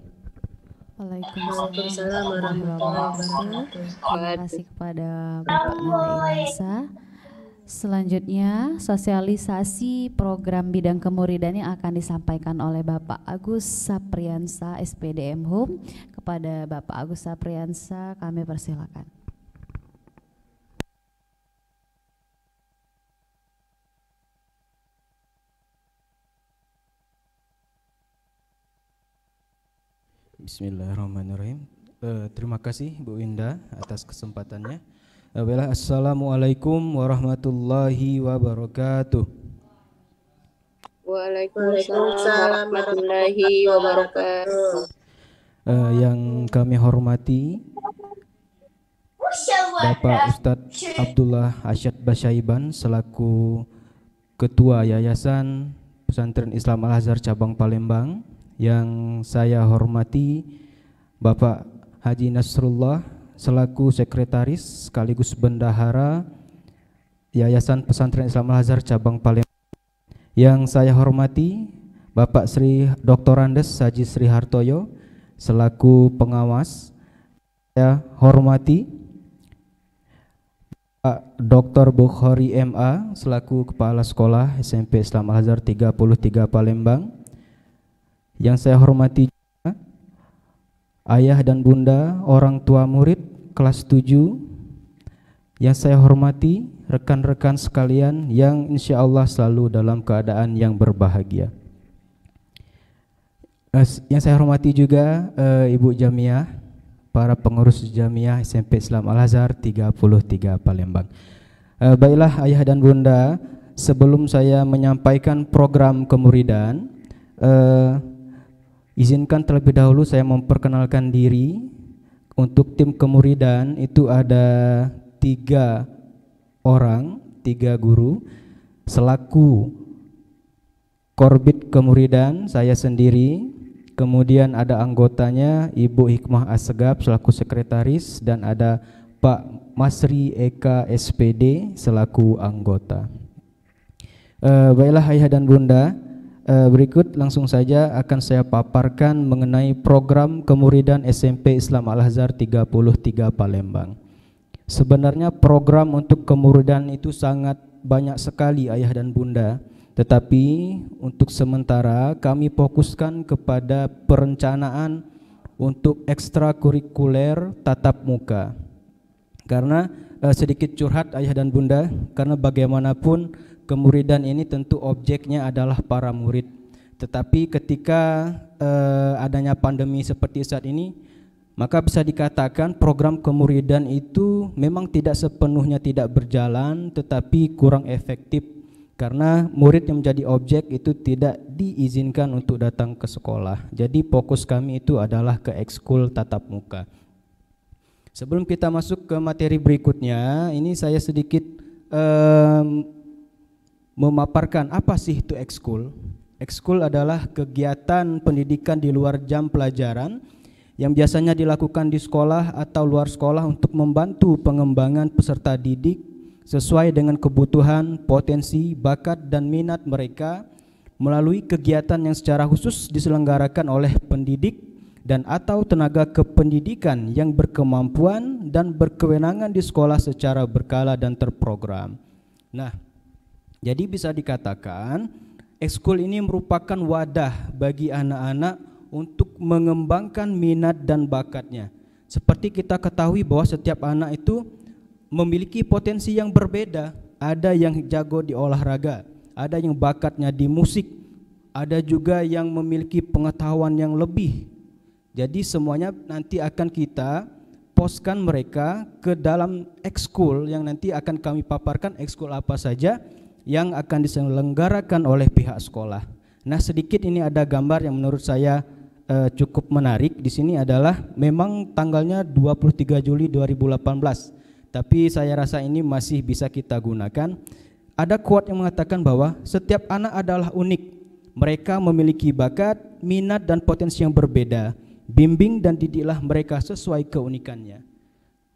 Waalaikumsalam warahmatullahi wabarakatuh. Terima kasih kepada Bapak Nanda Inasa. Selanjutnya sosialisasi program bidang kemuridan yang akan disampaikan oleh Bapak Agus Sapriansa SPDM Hum. Kepada Bapak Agus Sapriansa kami persilakan. Bismillahirrahmanirrahim. Terima kasih Bu Indah atas kesempatannya. Assalamualaikum warahmatullahi wabarakatuh. Waalaikumsalam warahmatullahi wabarakatuh. Yang kami hormati Bapak Ustadz Abdullah Asyad Basyaiban selaku Ketua Yayasan Pesantren Islam Al-Azhar Cabang Palembang. Yang saya hormati Bapak Haji Nasrullah selaku Sekretaris sekaligus Bendahara Yayasan Pesantren Islam Al-Azhar Cabang Palembang. Yang saya hormati Bapak Sri Dr. Andes Haji Sri Hartoyo selaku pengawas. Saya hormati Pak Dr. Bukhari MA selaku Kepala Sekolah SMP Islam Al-Azhar 33 Palembang. Yang saya hormati juga ayah dan bunda orang tua murid kelas 7. Yang saya hormati rekan-rekan sekalian yang insya Allah selalu dalam keadaan yang berbahagia. Yang saya hormati juga Ibu Jamiah, para pengurus Jamiah SMP Islam Al-Azhar 33 Palembang. Baiklah ayah dan bunda, sebelum saya menyampaikan program kemuridan, izinkan terlebih dahulu saya memperkenalkan diri. Untuk tim kemuridan itu ada 3 orang, 3 guru. Selaku korbit kemuridan saya sendiri, kemudian ada anggotanya Ibu Hikmah Assegaf selaku sekretaris, dan ada Pak Masri Eka SPD selaku anggota. Baiklah ayah dan bunda, berikut langsung saja akan saya paparkan mengenai program kemuridan SMP Islam Al-Azhar 33 Palembang. Sebenarnya program untuk kemuridan itu sangat banyak sekali ayah dan bunda, tetapi untuk sementara kami fokuskan kepada perencanaan untuk ekstrakurikuler tatap muka. Karena sedikit curhat ayah dan bunda, karena bagaimanapun kemuridan ini tentu objeknya adalah para murid. Tetapi ketika adanya pandemi seperti saat ini, maka bisa dikatakan program kemuridan itu memang tidak sepenuhnya tidak berjalan, tetapi kurang efektif karena murid yang menjadi objek itu tidak diizinkan untuk datang ke sekolah. Jadi fokus kami itu adalah ke ekskul tatap muka. Sebelum kita masuk ke materi berikutnya, ini saya sedikit memaparkan apa sih itu ekskul. Ekskul adalah kegiatan pendidikan di luar jam pelajaran yang biasanya dilakukan di sekolah atau luar sekolah untuk membantu pengembangan peserta didik sesuai dengan kebutuhan, potensi, bakat, dan minat mereka melalui kegiatan yang secara khusus diselenggarakan oleh pendidik dan atau tenaga kependidikan yang berkemampuan dan berkewenangan di sekolah secara berkala dan terprogram. Nah, jadi bisa dikatakan ekskul ini merupakan wadah bagi anak-anak untuk mengembangkan minat dan bakatnya. Seperti kita ketahui bahwa setiap anak itu memiliki potensi yang berbeda. Ada yang jago di olahraga, ada yang bakatnya di musik, ada juga yang memiliki pengetahuan yang lebih. Jadi semuanya nanti akan kita poskan mereka ke dalam ekskul yang nanti akan kami paparkan ekskul apa saja yang akan diselenggarakan oleh pihak sekolah. Nah, sedikit ini ada gambar yang menurut saya cukup menarik. Di sini adalah memang tanggalnya 23 Juli 2018. Tapi saya rasa ini masih bisa kita gunakan. Ada quote yang mengatakan bahwa setiap anak adalah unik. Mereka memiliki bakat, minat, dan potensi yang berbeda. Bimbing dan didiklah mereka sesuai keunikannya.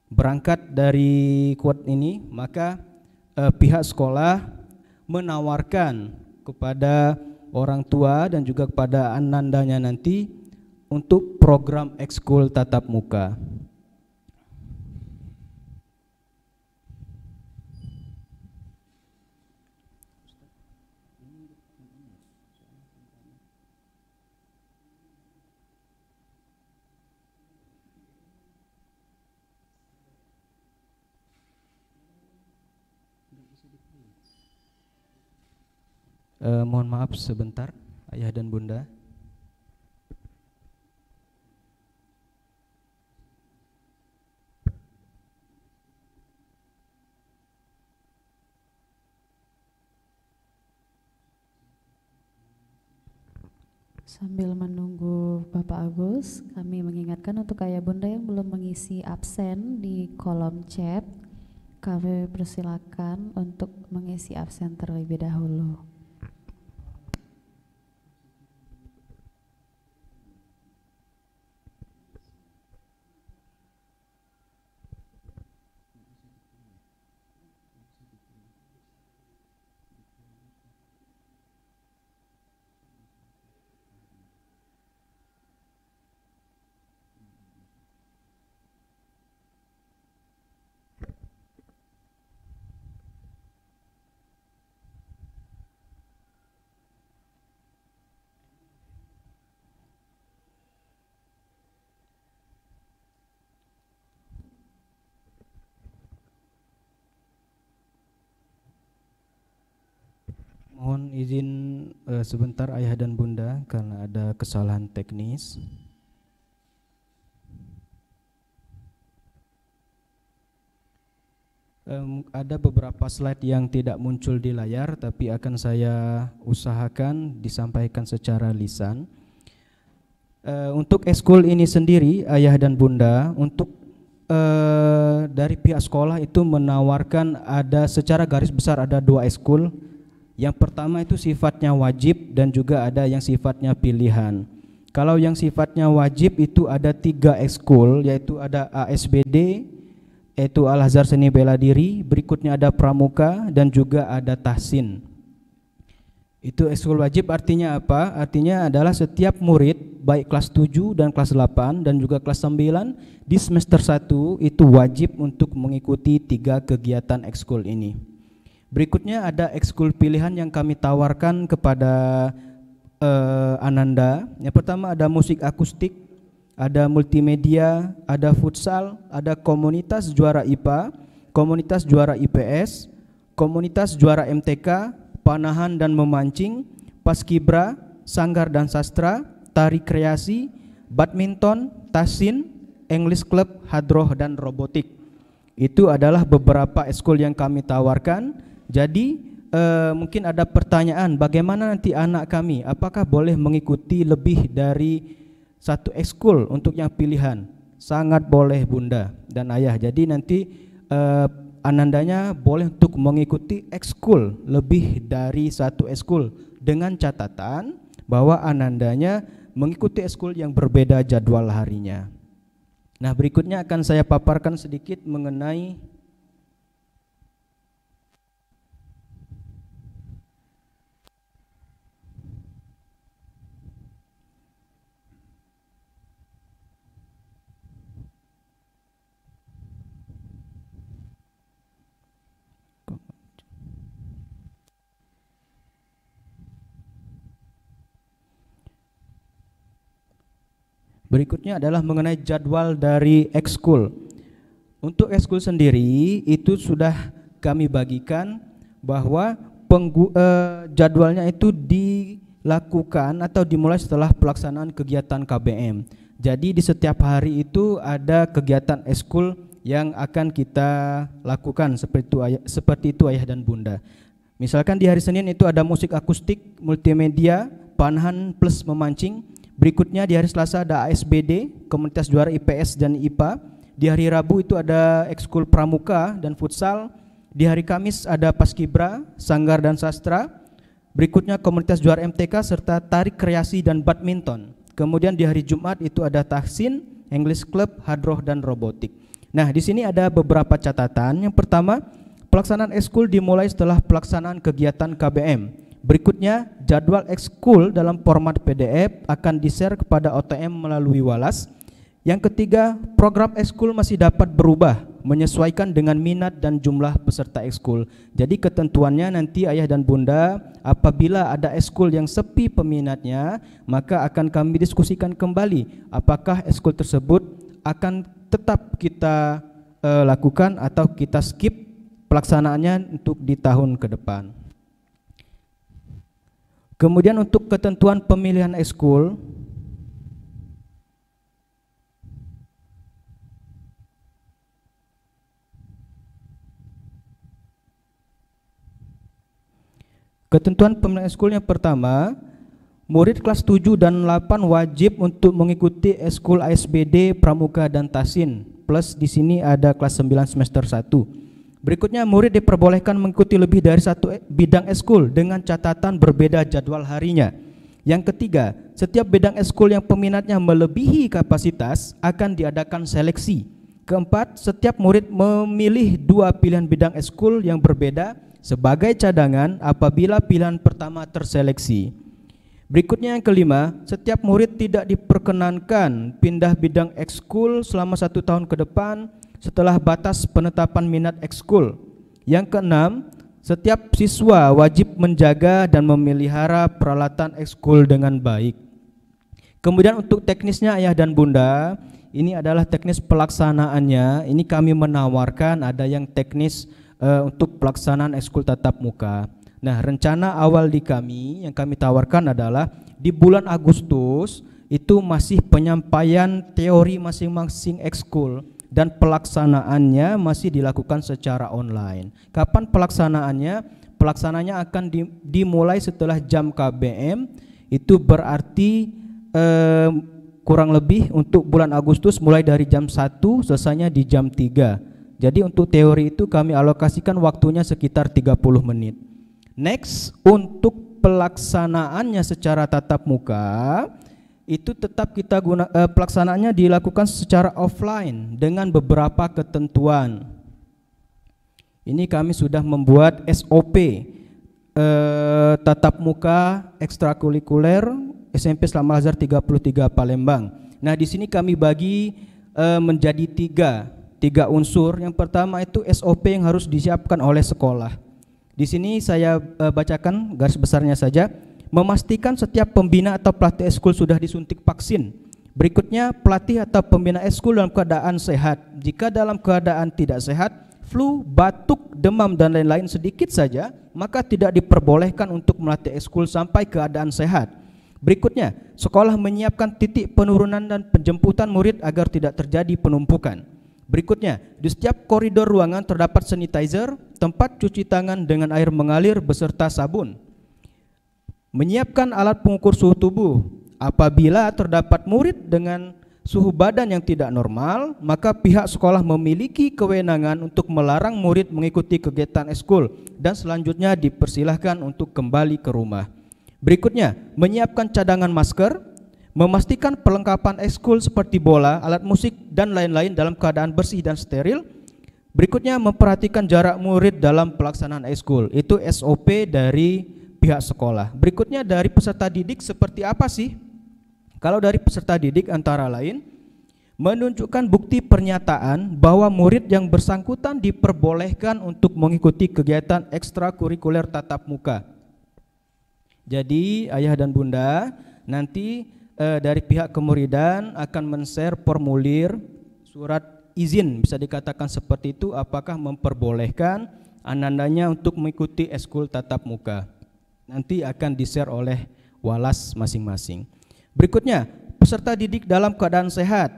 Berangkat dari quote ini, maka pihak sekolah menawarkan kepada orang tua dan juga kepada anandanya nanti untuk program ekskul tatap muka. Mohon maaf sebentar ayah dan bunda. Sambil menunggu Bapak Agus, kami mengingatkan untuk ayah bunda yang belum mengisi absen di kolom chat, kami persilakan untuk mengisi absen terlebih dahulu. Mohon izin sebentar ayah dan bunda karena ada kesalahan teknis. Ada beberapa slide yang tidak muncul di layar tapi akan saya usahakan disampaikan secara lisan. Untuk ekskul ini sendiri ayah dan bunda, untuk dari pihak sekolah itu menawarkan ada secara garis besar ada 2 ekskul. Yang pertama itu sifatnya wajib dan juga ada yang sifatnya pilihan. Kalau yang sifatnya wajib itu ada 3 ekskul, yaitu ada ASBD, yaitu Al-Azhar Seni Bela Diri, berikutnya ada Pramuka dan juga ada Tahsin. Itu ekskul wajib artinya apa? Artinya adalah setiap murid baik kelas 7 dan kelas 8 dan juga kelas 9 di semester 1 itu wajib untuk mengikuti 3 kegiatan ekskul ini. Berikutnya ada ekskul pilihan yang kami tawarkan kepada Ananda. Yang pertama ada musik akustik, ada multimedia, ada futsal, ada komunitas juara IPA, komunitas juara IPS, komunitas juara MTK, panahan dan memancing, paskibra, sanggar dan sastra, tari kreasi, badminton, tahsin, English club, hadroh dan robotik. Itu adalah beberapa ekskul yang kami tawarkan. Jadi mungkin ada pertanyaan, bagaimana nanti anak kami, apakah boleh mengikuti lebih dari 1 ekskul untuk yang pilihan? Sangat boleh bunda dan ayah. Jadi nanti Anandanya boleh untuk mengikuti ekskul lebih dari 1 ekskul dengan catatan bahwa Anandanya mengikuti ekskul yang berbeda jadwal harinya. Nah, berikutnya akan saya paparkan sedikit mengenai adalah mengenai jadwal dari ekskul. Untuk ekskul sendiri itu sudah kami bagikan bahwa jadwalnya itu dilakukan atau dimulai setelah pelaksanaan kegiatan KBM. Jadi di setiap hari itu ada kegiatan ekskul yang akan kita lakukan seperti itu ayah dan bunda. Misalkan di hari Senin itu ada musik akustik, multimedia, panahan plus memancing. Berikutnya di hari Selasa ada ASBD, komunitas juara IPS dan IPA. Di hari Rabu itu ada ekskul pramuka dan futsal. Di hari Kamis ada paskibra, sanggar dan sastra. Berikutnya komunitas juara MTK serta tarik kreasi dan badminton. Kemudian di hari Jumat itu ada tahsin, English club, hadroh dan robotik. Nah, di sini ada beberapa catatan. Yang pertama, pelaksanaan ekskul dimulai setelah pelaksanaan kegiatan KBM. Berikutnya, jadwal ekskul dalam format PDF akan di-share kepada OTM melalui Walas. Yang ketiga, program ekskul masih dapat berubah menyesuaikan dengan minat dan jumlah peserta ekskul. Jadi ketentuannya nanti ayah dan bunda, apabila ada ekskul yang sepi peminatnya, maka akan kami diskusikan kembali apakah ekskul tersebut akan tetap kita lakukan atau kita skip pelaksanaannya untuk di tahun ke depan. Kemudian untuk ketentuan pemilihan ekskul, ketentuan pemilihan ekskul yang pertama, Murid kelas 7 dan 8 wajib untuk mengikuti eskul ASBD, Pramuka dan Tasin. Plus di sini ada kelas 9 semester 1. Berikutnya, murid diperbolehkan mengikuti lebih dari satu bidang eskul dengan catatan berbeda jadwal harinya. Yang ketiga, setiap bidang eskul yang peminatnya melebihi kapasitas akan diadakan seleksi. Keempat, setiap murid memilih 2 pilihan bidang eskul yang berbeda sebagai cadangan apabila pilihan pertama terseleksi. Berikutnya yang kelima, setiap murid tidak diperkenankan pindah bidang ekskul selama 1 tahun ke depan setelah batas penetapan minat ekskul. Yang keenam, setiap siswa wajib menjaga dan memelihara peralatan ekskul dengan baik. Kemudian untuk teknisnya ayah dan bunda, ini adalah teknis pelaksanaannya. Ini kami menawarkan ada yang teknis untuk pelaksanaan ekskul tatap muka. Nah, rencana awal di kami yang kami tawarkan adalah di bulan Agustus itu masih penyampaian teori masing-masing ekskul dan pelaksanaannya masih dilakukan secara online. Kapan pelaksanaannya? Pelaksananya akan dimulai setelah jam KBM, itu berarti kurang lebih untuk bulan Agustus mulai dari jam 1 selesainya di jam 3. Jadi untuk teori itu kami alokasikan waktunya sekitar 30 menit. Next, untuk pelaksanaannya secara tatap muka itu tetap kita pelaksanaannya dilakukan secara offline dengan beberapa ketentuan. Ini kami sudah membuat SOP tatap muka ekstrakurikuler SMP Islam Al Azhar 33 Palembang. Nah, di sini kami bagi menjadi tiga unsur. Yang pertama itu SOP yang harus disiapkan oleh sekolah. Di sini saya bacakan garis besarnya saja. Memastikan setiap pembina atau pelatih eskul sudah disuntik vaksin. Berikutnya, pelatih atau pembina eskul dalam keadaan sehat. Jika dalam keadaan tidak sehat, flu, batuk, demam dan lain-lain sedikit saja, maka tidak diperbolehkan untuk melatih eskul sampai keadaan sehat. Berikutnya, sekolah menyiapkan titik penurunan dan penjemputan murid agar tidak terjadi penumpukan. Berikutnya, di setiap koridor ruangan terdapat sanitizer, tempat cuci tangan dengan air mengalir beserta sabun. Menyiapkan alat pengukur suhu tubuh. Apabila terdapat murid dengan suhu badan yang tidak normal, maka pihak sekolah memiliki kewenangan untuk melarang murid mengikuti kegiatan eskul dan selanjutnya dipersilahkan untuk kembali ke rumah. Berikutnya, menyiapkan cadangan masker, memastikan perlengkapan ekskul seperti bola, alat musik, dan lain-lain dalam keadaan bersih dan steril. Berikutnya, memperhatikan jarak murid dalam pelaksanaan ekskul. Itu SOP dari pihak sekolah. Berikutnya dari peserta didik seperti apa sih? Kalau dari peserta didik antara lain, menunjukkan bukti pernyataan bahwa murid yang bersangkutan diperbolehkan untuk mengikuti kegiatan ekstrakurikuler tatap muka. Jadi ayah dan bunda, nanti dari pihak kemuridan akan men-share formulir surat izin, bisa dikatakan seperti itu, apakah memperbolehkan anandanya untuk mengikuti eskul tatap muka. Nanti akan di-share oleh walas masing-masing. Berikutnya, peserta didik dalam keadaan sehat.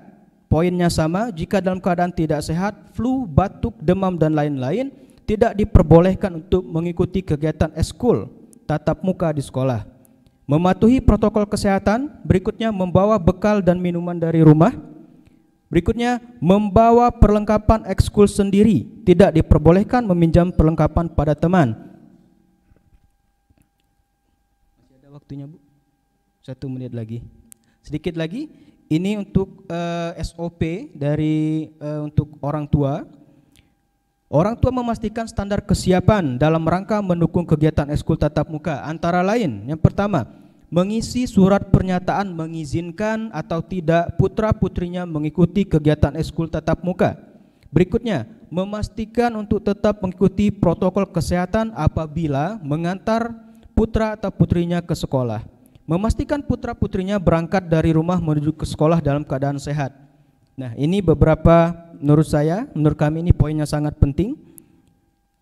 Poinnya sama, jika dalam keadaan tidak sehat, flu, batuk, demam dan lain-lain, tidak diperbolehkan untuk mengikuti kegiatan eskul tatap muka di sekolah. Mematuhi protokol kesehatan. Berikutnya, membawa bekal dan minuman dari rumah. Berikutnya, membawa perlengkapan ekskul sendiri. Tidak diperbolehkan meminjam perlengkapan pada teman. Masih ada waktunya, Bu? 1 menit lagi. Sedikit lagi. Ini untuk SOP dari untuk orang tua. Orang tua memastikan standar kesiapan dalam rangka mendukung kegiatan ekskul tatap muka. Antara lain, yang pertama, mengisi surat pernyataan mengizinkan atau tidak putra-putrinya mengikuti kegiatan ekskul tatap muka. Berikutnya, memastikan untuk tetap mengikuti protokol kesehatan apabila mengantar putra atau putrinya ke sekolah. Memastikan putra-putrinya berangkat dari rumah menuju ke sekolah dalam keadaan sehat. Nah, ini beberapa menurut kami ini poinnya sangat penting.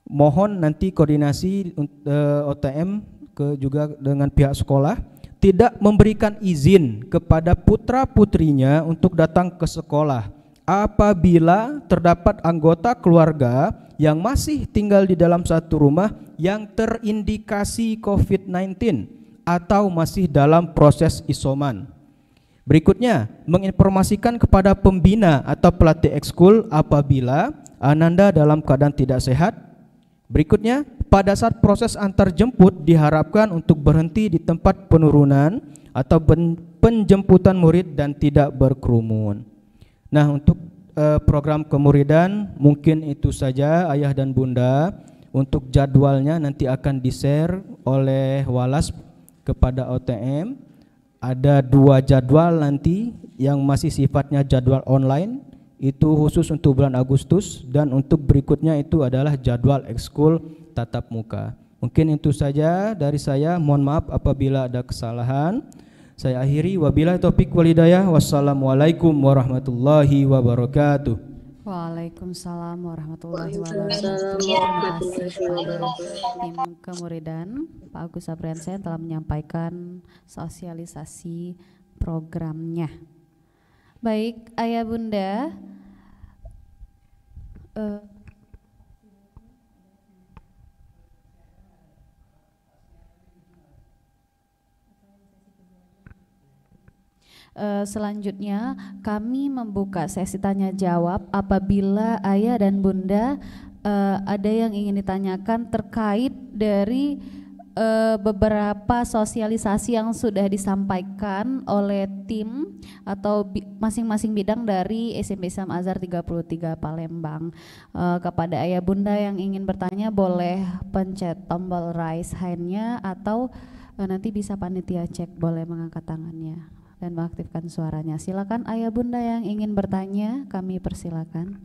Mohon nanti koordinasi OTM juga dengan pihak sekolah, tidak memberikan izin kepada putra-putrinya untuk datang ke sekolah apabila terdapat anggota keluarga yang masih tinggal di dalam satu rumah yang terindikasi COVID-19 atau masih dalam proses isoman. Berikutnya, menginformasikan kepada pembina atau pelatih ekskul apabila Ananda dalam keadaan tidak sehat. Berikutnya, pada saat proses antar jemput diharapkan untuk berhenti di tempat penurunan atau penjemputan murid dan tidak berkerumun. Nah, untuk program kemuridan mungkin itu saja ayah dan bunda. Untuk jadwalnya nanti akan di-share oleh Walas kepada OTM. Ada 2 jadwal nanti yang masih sifatnya jadwal online, itu khusus untuk bulan Agustus, dan untuk berikutnya itu adalah jadwal ekskul tatap muka. Mungkin itu saja dari saya, mohon maaf apabila ada kesalahan. Saya akhiri, wabillahi taufik wal hidayah, wassalamualaikum warahmatullahi wabarakatuh. Waalaikumsalam warahmatullahi wabarakatuh. Terima kasih kepada tim kemuridan Pak Agus Apriansyah telah menyampaikan sosialisasi programnya. Baik, ayah bunda, selanjutnya kami membuka sesi tanya jawab apabila ayah dan bunda ada yang ingin ditanyakan terkait dari beberapa sosialisasi yang sudah disampaikan oleh tim atau masing-masing bidang dari SMP Islam Azhar 33 Palembang. Kepada ayah bunda yang ingin bertanya boleh pencet tombol raise hand-nya atau nanti bisa panitia cek boleh mengangkat tangannya dan mengaktifkan suaranya. Silakan ayah bunda yang ingin bertanya, kami persilakan.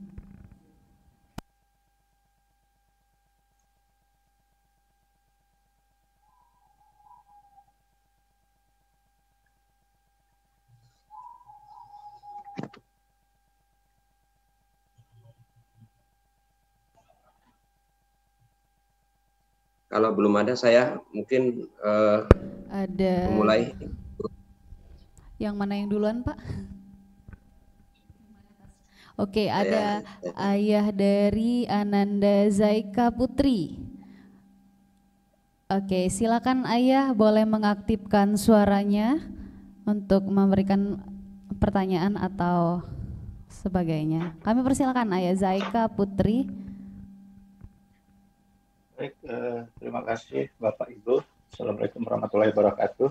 Kalau belum ada, saya mungkin ada memulai. Yang mana yang duluan, Pak? Oke, ada ayah dari Ananda Zaika Putri. Oke, silakan ayah boleh mengaktifkan suaranya untuk memberikan pertanyaan atau sebagainya. Kami persilakan ayah Zaika Putri. Baik, terima kasih Bapak Ibu. Assalamualaikum warahmatullahi wabarakatuh.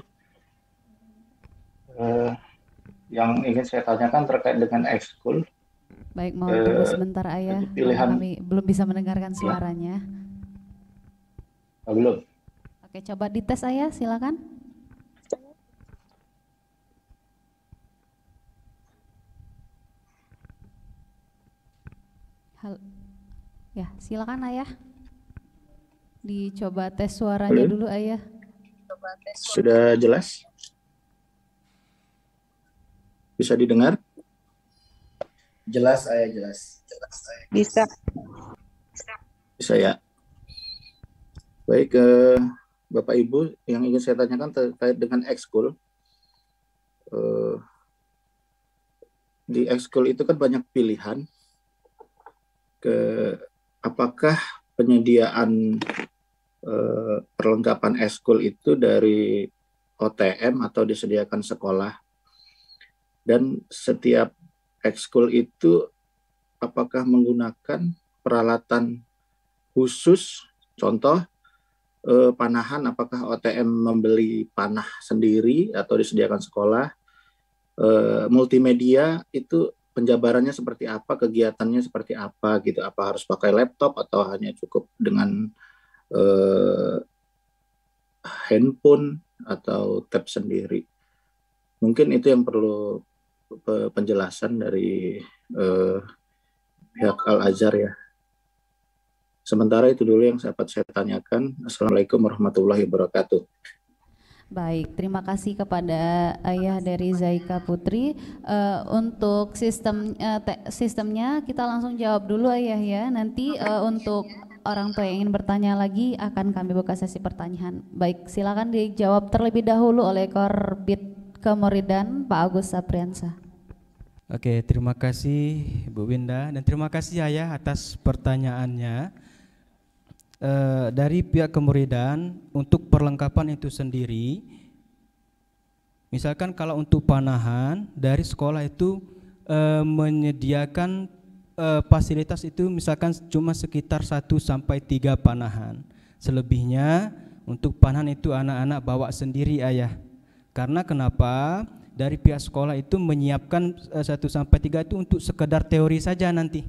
Yang ingin saya tanyakan terkait dengan ekskul. Baik, mohon tunggu sebentar ayah. Pilihan, kami belum bisa mendengarkan suaranya. Belum. Oke, coba dites ayah, silakan. Ya, silakan ayah. Dicoba tes suaranya dulu ayah. Sudah jelas? Bisa didengar? Jelas ayah, jelas. Bisa. Bisa ya. Baik, Bapak Ibu, yang ingin saya tanyakan terkait dengan ekskul. Di ekskul itu kan banyak pilihan. Apakah penyediaan perlengkapan ekskul itu dari OTM atau disediakan sekolah? Dan setiap ekskul itu apakah menggunakan peralatan khusus? Contoh panahan, apakah OTM membeli panah sendiri atau disediakan sekolah? Multimedia itu penjabarannya seperti apa, kegiatannya seperti apa gitu? Apa harus pakai laptop atau hanya cukup dengan handphone atau tab sendiri? Mungkin itu yang perlu penjelasan dari pihak Al-Azhar ya. Sementara itu dulu yang dapat saya tanyakan. Assalamualaikum warahmatullahi wabarakatuh. Baik, terima kasih kepada ayah dari Zaika Putri. Untuk sistemnya kita langsung jawab dulu ayah ya. Nanti untuk orang tua yang ingin bertanya lagi akan kami buka sesi pertanyaan. Baik, silakan dijawab terlebih dahulu oleh Korbit Kemuridan Pak Agus Apriansyah. Oke, terima kasih Bu Winda dan terima kasih ayah atas pertanyaannya. Dari pihak Kemuridan untuk perlengkapan itu sendiri Misalkan kalau untuk panahan dari sekolah itu menyediakan fasilitas itu misalkan cuma sekitar 1 sampai 3 panahan. Selebihnya untuk panahan itu anak-anak bawa sendiri ayah. Karena kenapa? Dari pihak sekolah itu menyiapkan 1 sampai 3 itu untuk sekedar teori saja nanti.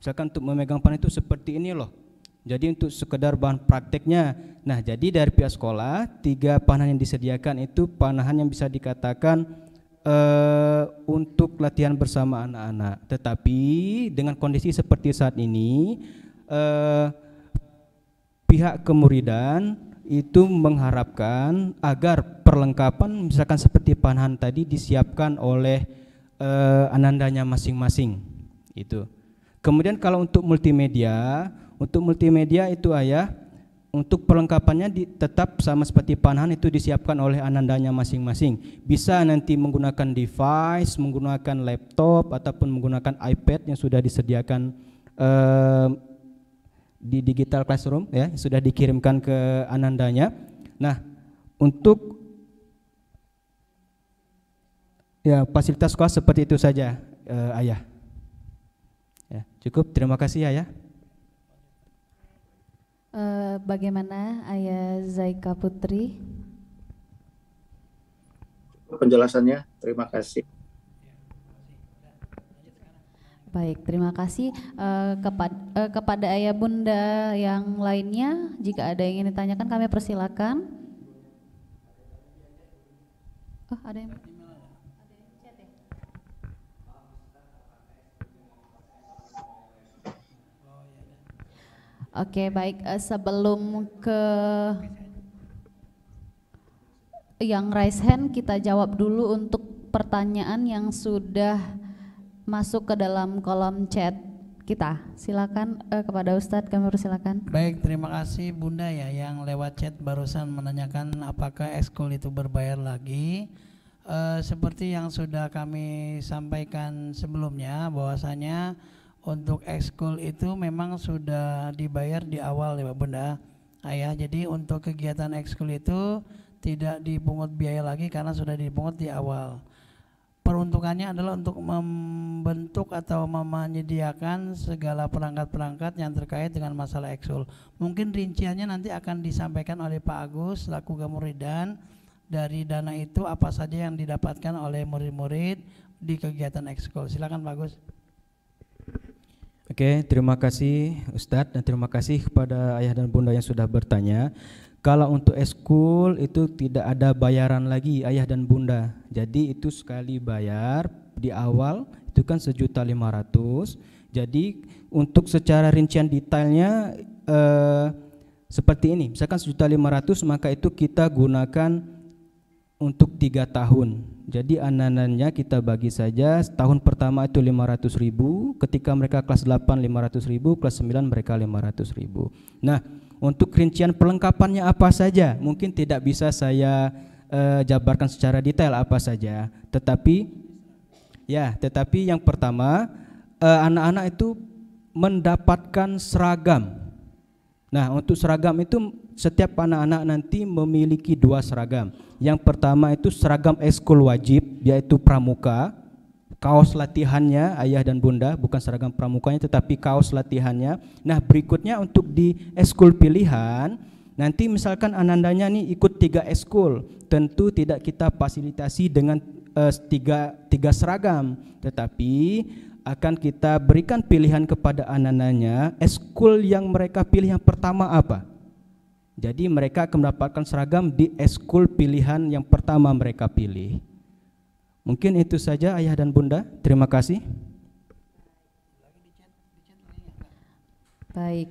Misalkan untuk memegang panahan itu seperti ini loh. Jadi untuk sekedar bahan prakteknya. Nah, jadi dari pihak sekolah 3 panahan yang disediakan itu panahan yang bisa dikatakan untuk latihan bersama anak-anak. Tetapi dengan kondisi seperti saat ini pihak kemuridan itu mengharapkan agar perlengkapan misalkan seperti panahan tadi disiapkan oleh anandanya masing-masing. Itu. Kemudian kalau untuk multimedia itu ayah, untuk perlengkapannya tetap sama seperti panahan itu disiapkan oleh anandanya masing-masing. Bisa nanti menggunakan device, menggunakan laptop ataupun menggunakan iPad yang sudah disediakan di digital classroom ya, sudah dikirimkan ke anandanya. Nah, untuk ya fasilitas sekolah seperti itu saja ayah. Ya, cukup, terima kasih ayah. Bagaimana Ayah Zaika Putri? Penjelasannya, terima kasih. Baik, terima kasih. Kepada Ayah Bunda yang lainnya, jika ada yang ingin ditanyakan kami persilakan. Oh, ada yang chat ya? Oke, baik. Sebelum ke yang raise hand, kita jawab dulu untuk pertanyaan yang sudah masuk ke dalam kolom chat kita. Silakan kepada Ustadz, kami persilakan. Baik, terima kasih Bunda ya yang lewat chat barusan menanyakan apakah ekskul itu berbayar lagi. Seperti yang sudah kami sampaikan sebelumnya, bahwasanya untuk ekskul itu memang sudah dibayar di awal ya Bunda ayah. Jadi untuk kegiatan ekskul itu tidak dipungut biaya lagi karena sudah dipungut di awal. Peruntukannya adalah untuk membentuk atau menyediakan segala perangkat-perangkat yang terkait dengan masalah ekskul. Mungkin rinciannya nanti akan disampaikan oleh Pak Agus selaku Kemuridan. Dari dana itu apa saja yang didapatkan oleh murid-murid di kegiatan ekskul. Silakan Pak Agus. Oke, terima kasih Ustadz dan terima kasih kepada ayah dan bunda yang sudah bertanya. Kalau untuk ekskul itu tidak ada bayaran lagi ayah dan bunda. Jadi itu sekali bayar di awal itu kan 1.500.000. Jadi untuk secara rincian detailnya seperti ini. Misalkan 1.500.000 maka itu kita gunakan untuk 3 tahun. Jadi anak-anaknya kita bagi saja, tahun pertama itu 500.000, ketika mereka kelas 8 500.000, kelas 9 mereka 500.000. Nah, untuk rincian perlengkapannya apa saja? Mungkin tidak bisa saya jabarkan secara detail apa saja. Tetapi yang pertama anak-anak itu mendapatkan seragam. Nah, untuk seragam itu setiap anak-anak nanti memiliki 2 seragam. Yang pertama itu seragam ekskul wajib, yaitu pramuka, kaos latihannya ayah dan bunda, bukan seragam pramukanya tetapi kaos latihannya. Nah, berikutnya untuk di ekskul pilihan, nanti misalkan anandanya nih ikut 3 ekskul, tentu tidak kita fasilitasi dengan 3 seragam, tetapi akan kita berikan pilihan kepada anak-anaknya ekskul yang mereka pilih yang pertama apa. Jadi mereka akan mendapatkan seragam di ekskul pilihan yang pertama mereka pilih. Mungkin itu saja ayah dan bunda. Terima kasih. Baik,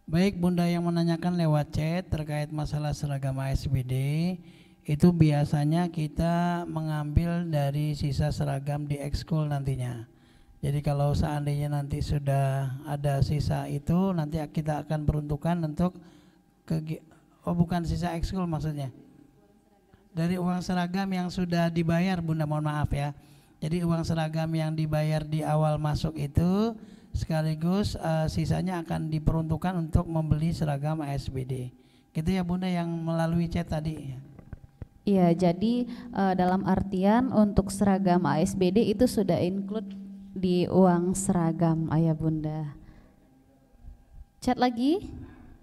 Baik, Bunda yang menanyakan lewat chat terkait masalah seragam ASBD, itu biasanya kita mengambil dari sisa seragam di ekskul nantinya. Jadi kalau seandainya nanti sudah ada sisa itu, nanti kita akan peruntukkan untuk Oh, bukan sisa ekskul maksudnya. Dari uang seragam yang sudah dibayar, Bunda, mohon maaf ya. Jadi uang seragam yang dibayar di awal masuk itu sekaligus sisanya akan diperuntukkan untuk membeli seragam ASBD. Gitu ya Bunda, yang melalui chat tadi. Iya, jadi dalam artian untuk seragam ASBD itu sudah include di uang seragam Ayah Bunda. Chat lagi?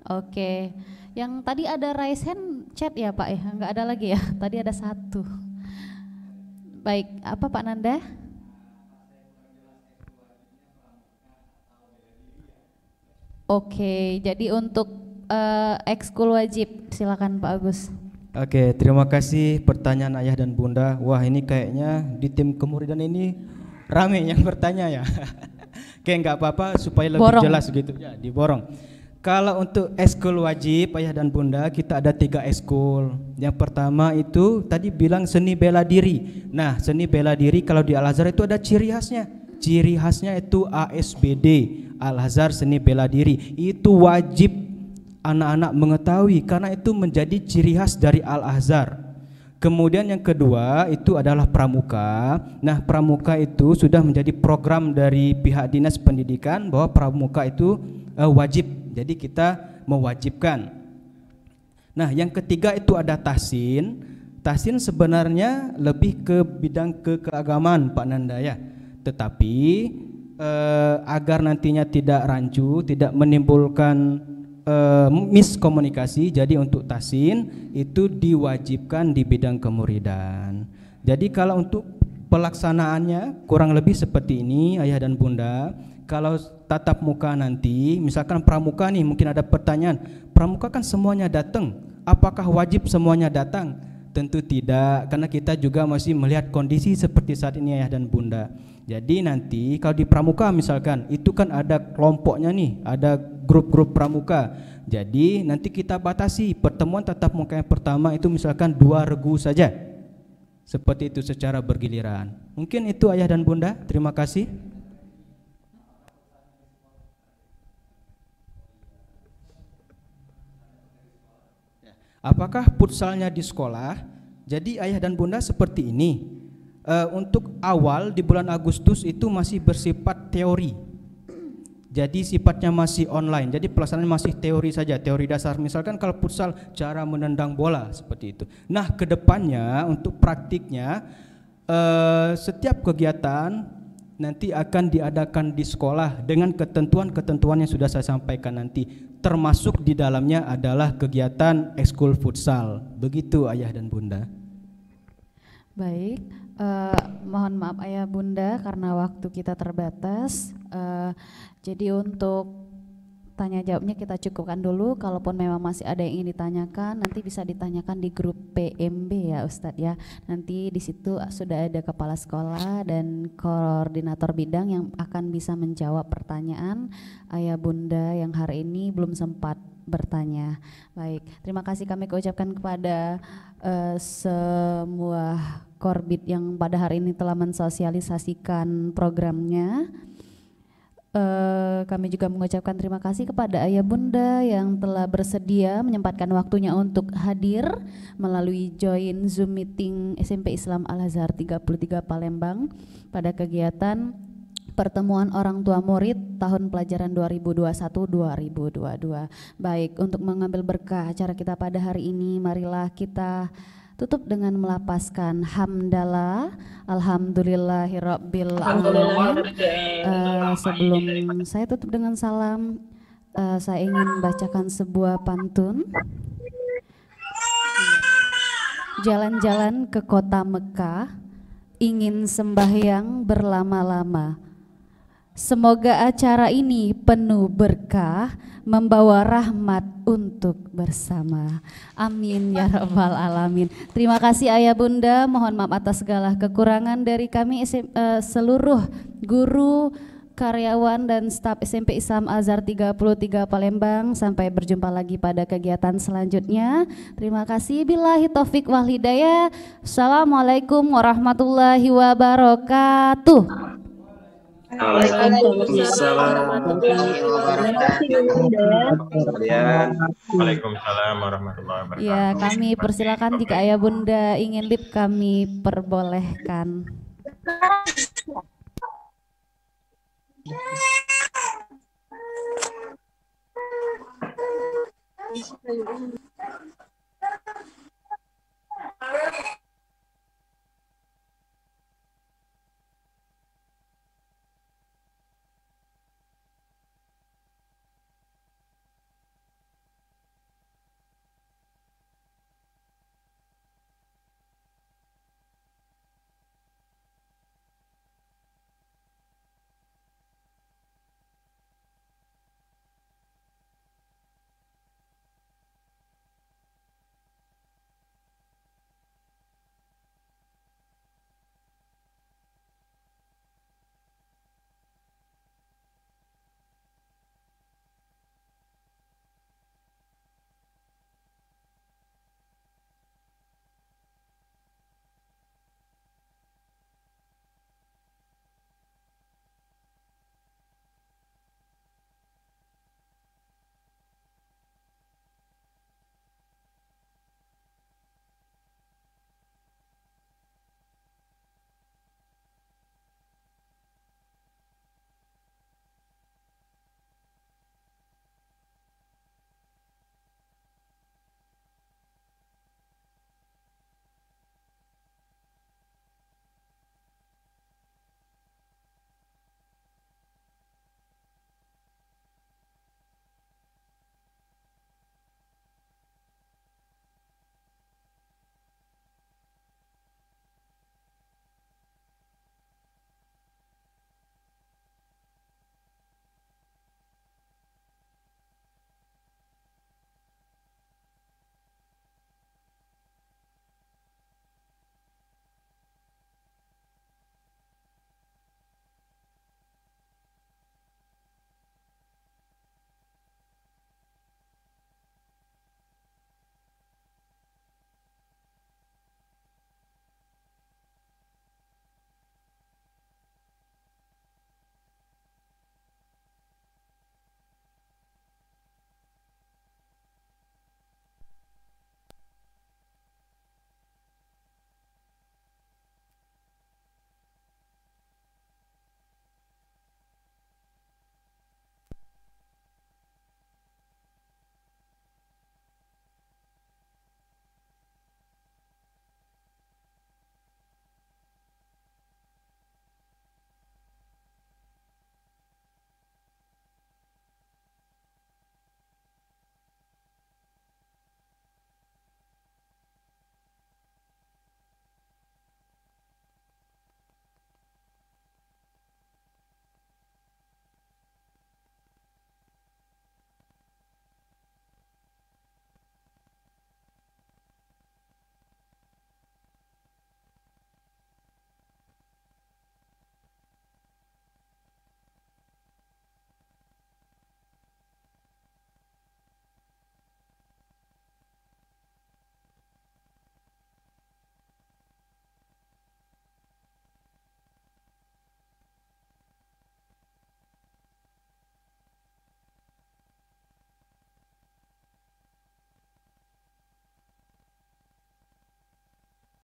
Oke. Yang tadi ada raise hand chat ya Pak ya? Enggak ada lagi ya? Tadi ada satu. Baik, apa Pak Nanda? Oke, jadi untuk ekskul wajib, silakan Pak Agus. Oke, terima kasih pertanyaan Ayah dan Bunda. Wah, ini kayaknya di tim kemuridan ini rame yang bertanya ya. Oke, enggak apa-apa supaya lebih jelas gitu ya, diborong. Kalau untuk ekskul wajib Ayah dan Bunda, kita ada 3 ekskul. Yang pertama itu tadi bilang seni bela diri. Nah, seni bela diri kalau di Al-Azhar itu ada ciri khasnya. Ciri khasnya itu ASBD, Al-Azhar Seni Bela Diri. Itu wajib anak-anak mengetahui karena itu menjadi ciri khas dari Al-Azhar. Kemudian yang kedua itu adalah pramuka. Nah, pramuka itu sudah menjadi program dari pihak Dinas Pendidikan bahwa pramuka itu wajib. Jadi kita mewajibkan. Nah, yang ketiga itu ada tahsin. Tahsin sebenarnya lebih ke bidang keagamaan Pak Nanda ya. Tetapi agar nantinya tidak rancu, tidak menimbulkan miskomunikasi, jadi untuk tahsin itu diwajibkan di bidang kemuridan. Jadi kalau untuk pelaksanaannya kurang lebih seperti ini Ayah dan Bunda. Kalau tatap muka nanti, misalkan pramuka nih, mungkin ada pertanyaan, pramuka kan semuanya datang, apakah wajib semuanya datang? Tentu tidak, karena kita juga masih melihat kondisi seperti saat ini Ayah dan Bunda. Jadi nanti kalau di pramuka misalkan, itu kan ada kelompoknya nih, ada grup-grup pramuka. Jadi nanti kita batasi pertemuan tatap muka yang pertama itu misalkan 2 regu saja. Seperti itu secara bergiliran. Mungkin itu Ayah dan Bunda, terima kasih. Apakah futsalnya di sekolah? Jadi Ayah dan Bunda seperti ini. Untuk awal di bulan Agustus itu masih bersifat teori. Jadi sifatnya masih online. Jadi pelaksanaannya masih teori saja, teori dasar. Misalkan kalau futsal cara menendang bola seperti itu. Nah, kedepannya untuk praktiknya setiap kegiatan nanti akan diadakan di sekolah dengan ketentuan-ketentuan yang sudah saya sampaikan nanti. Termasuk di dalamnya adalah kegiatan ekskul futsal. Begitu Ayah dan Bunda. Baik, mohon maaf Ayah Bunda karena waktu kita terbatas. Jadi untuk tanya jawabnya kita cukupkan dulu. Kalaupun memang masih ada yang ingin ditanyakan, nanti bisa ditanyakan di grup PMB ya Ustadz ya. Nanti di situ sudah ada kepala sekolah dan koordinator bidang yang akan bisa menjawab pertanyaan Ayah Bunda yang hari ini belum sempat bertanya. Baik, terima kasih kami ucapkan kepada semua korbit yang pada hari ini telah mensosialisasikan programnya. Kami juga mengucapkan terima kasih kepada Ayah Bunda yang telah bersedia menyempatkan waktunya untuk hadir melalui join Zoom meeting SMP Islam Al-Azhar 33 Palembang pada kegiatan pertemuan orang tua murid tahun pelajaran 2021-2022. Baik, untuk mengambil berkah acara kita pada hari ini, marilah kita tutup dengan melapaskan hamdalah, alhamdulillahirabbil alamin. Sebelum saya tutup dengan salam, saya ingin bacakan sebuah pantun. Jalan-jalan ke kota Mekah, ingin sembahyang berlama-lama. Semoga acara ini penuh berkah, membawa rahmat untuk bersama. Amin ya rabbal alamin. Terima kasih Ayah Bunda, mohon maaf atas segala kekurangan dari kami seluruh guru, karyawan dan staf SMP Islam Azhar 33 Palembang. Sampai berjumpa lagi pada kegiatan selanjutnya. Terima kasih. Billahi taufik wal hidayah. Assalamualaikum warahmatullahi wabarakatuh. Waalaikumsalam warahmatullahi wabarakatuh. Waalaikumsalam warahmatullahi wabarakatuh. Ya, kami persilakan jika ayah bunda ingin lip kami perbolehkan.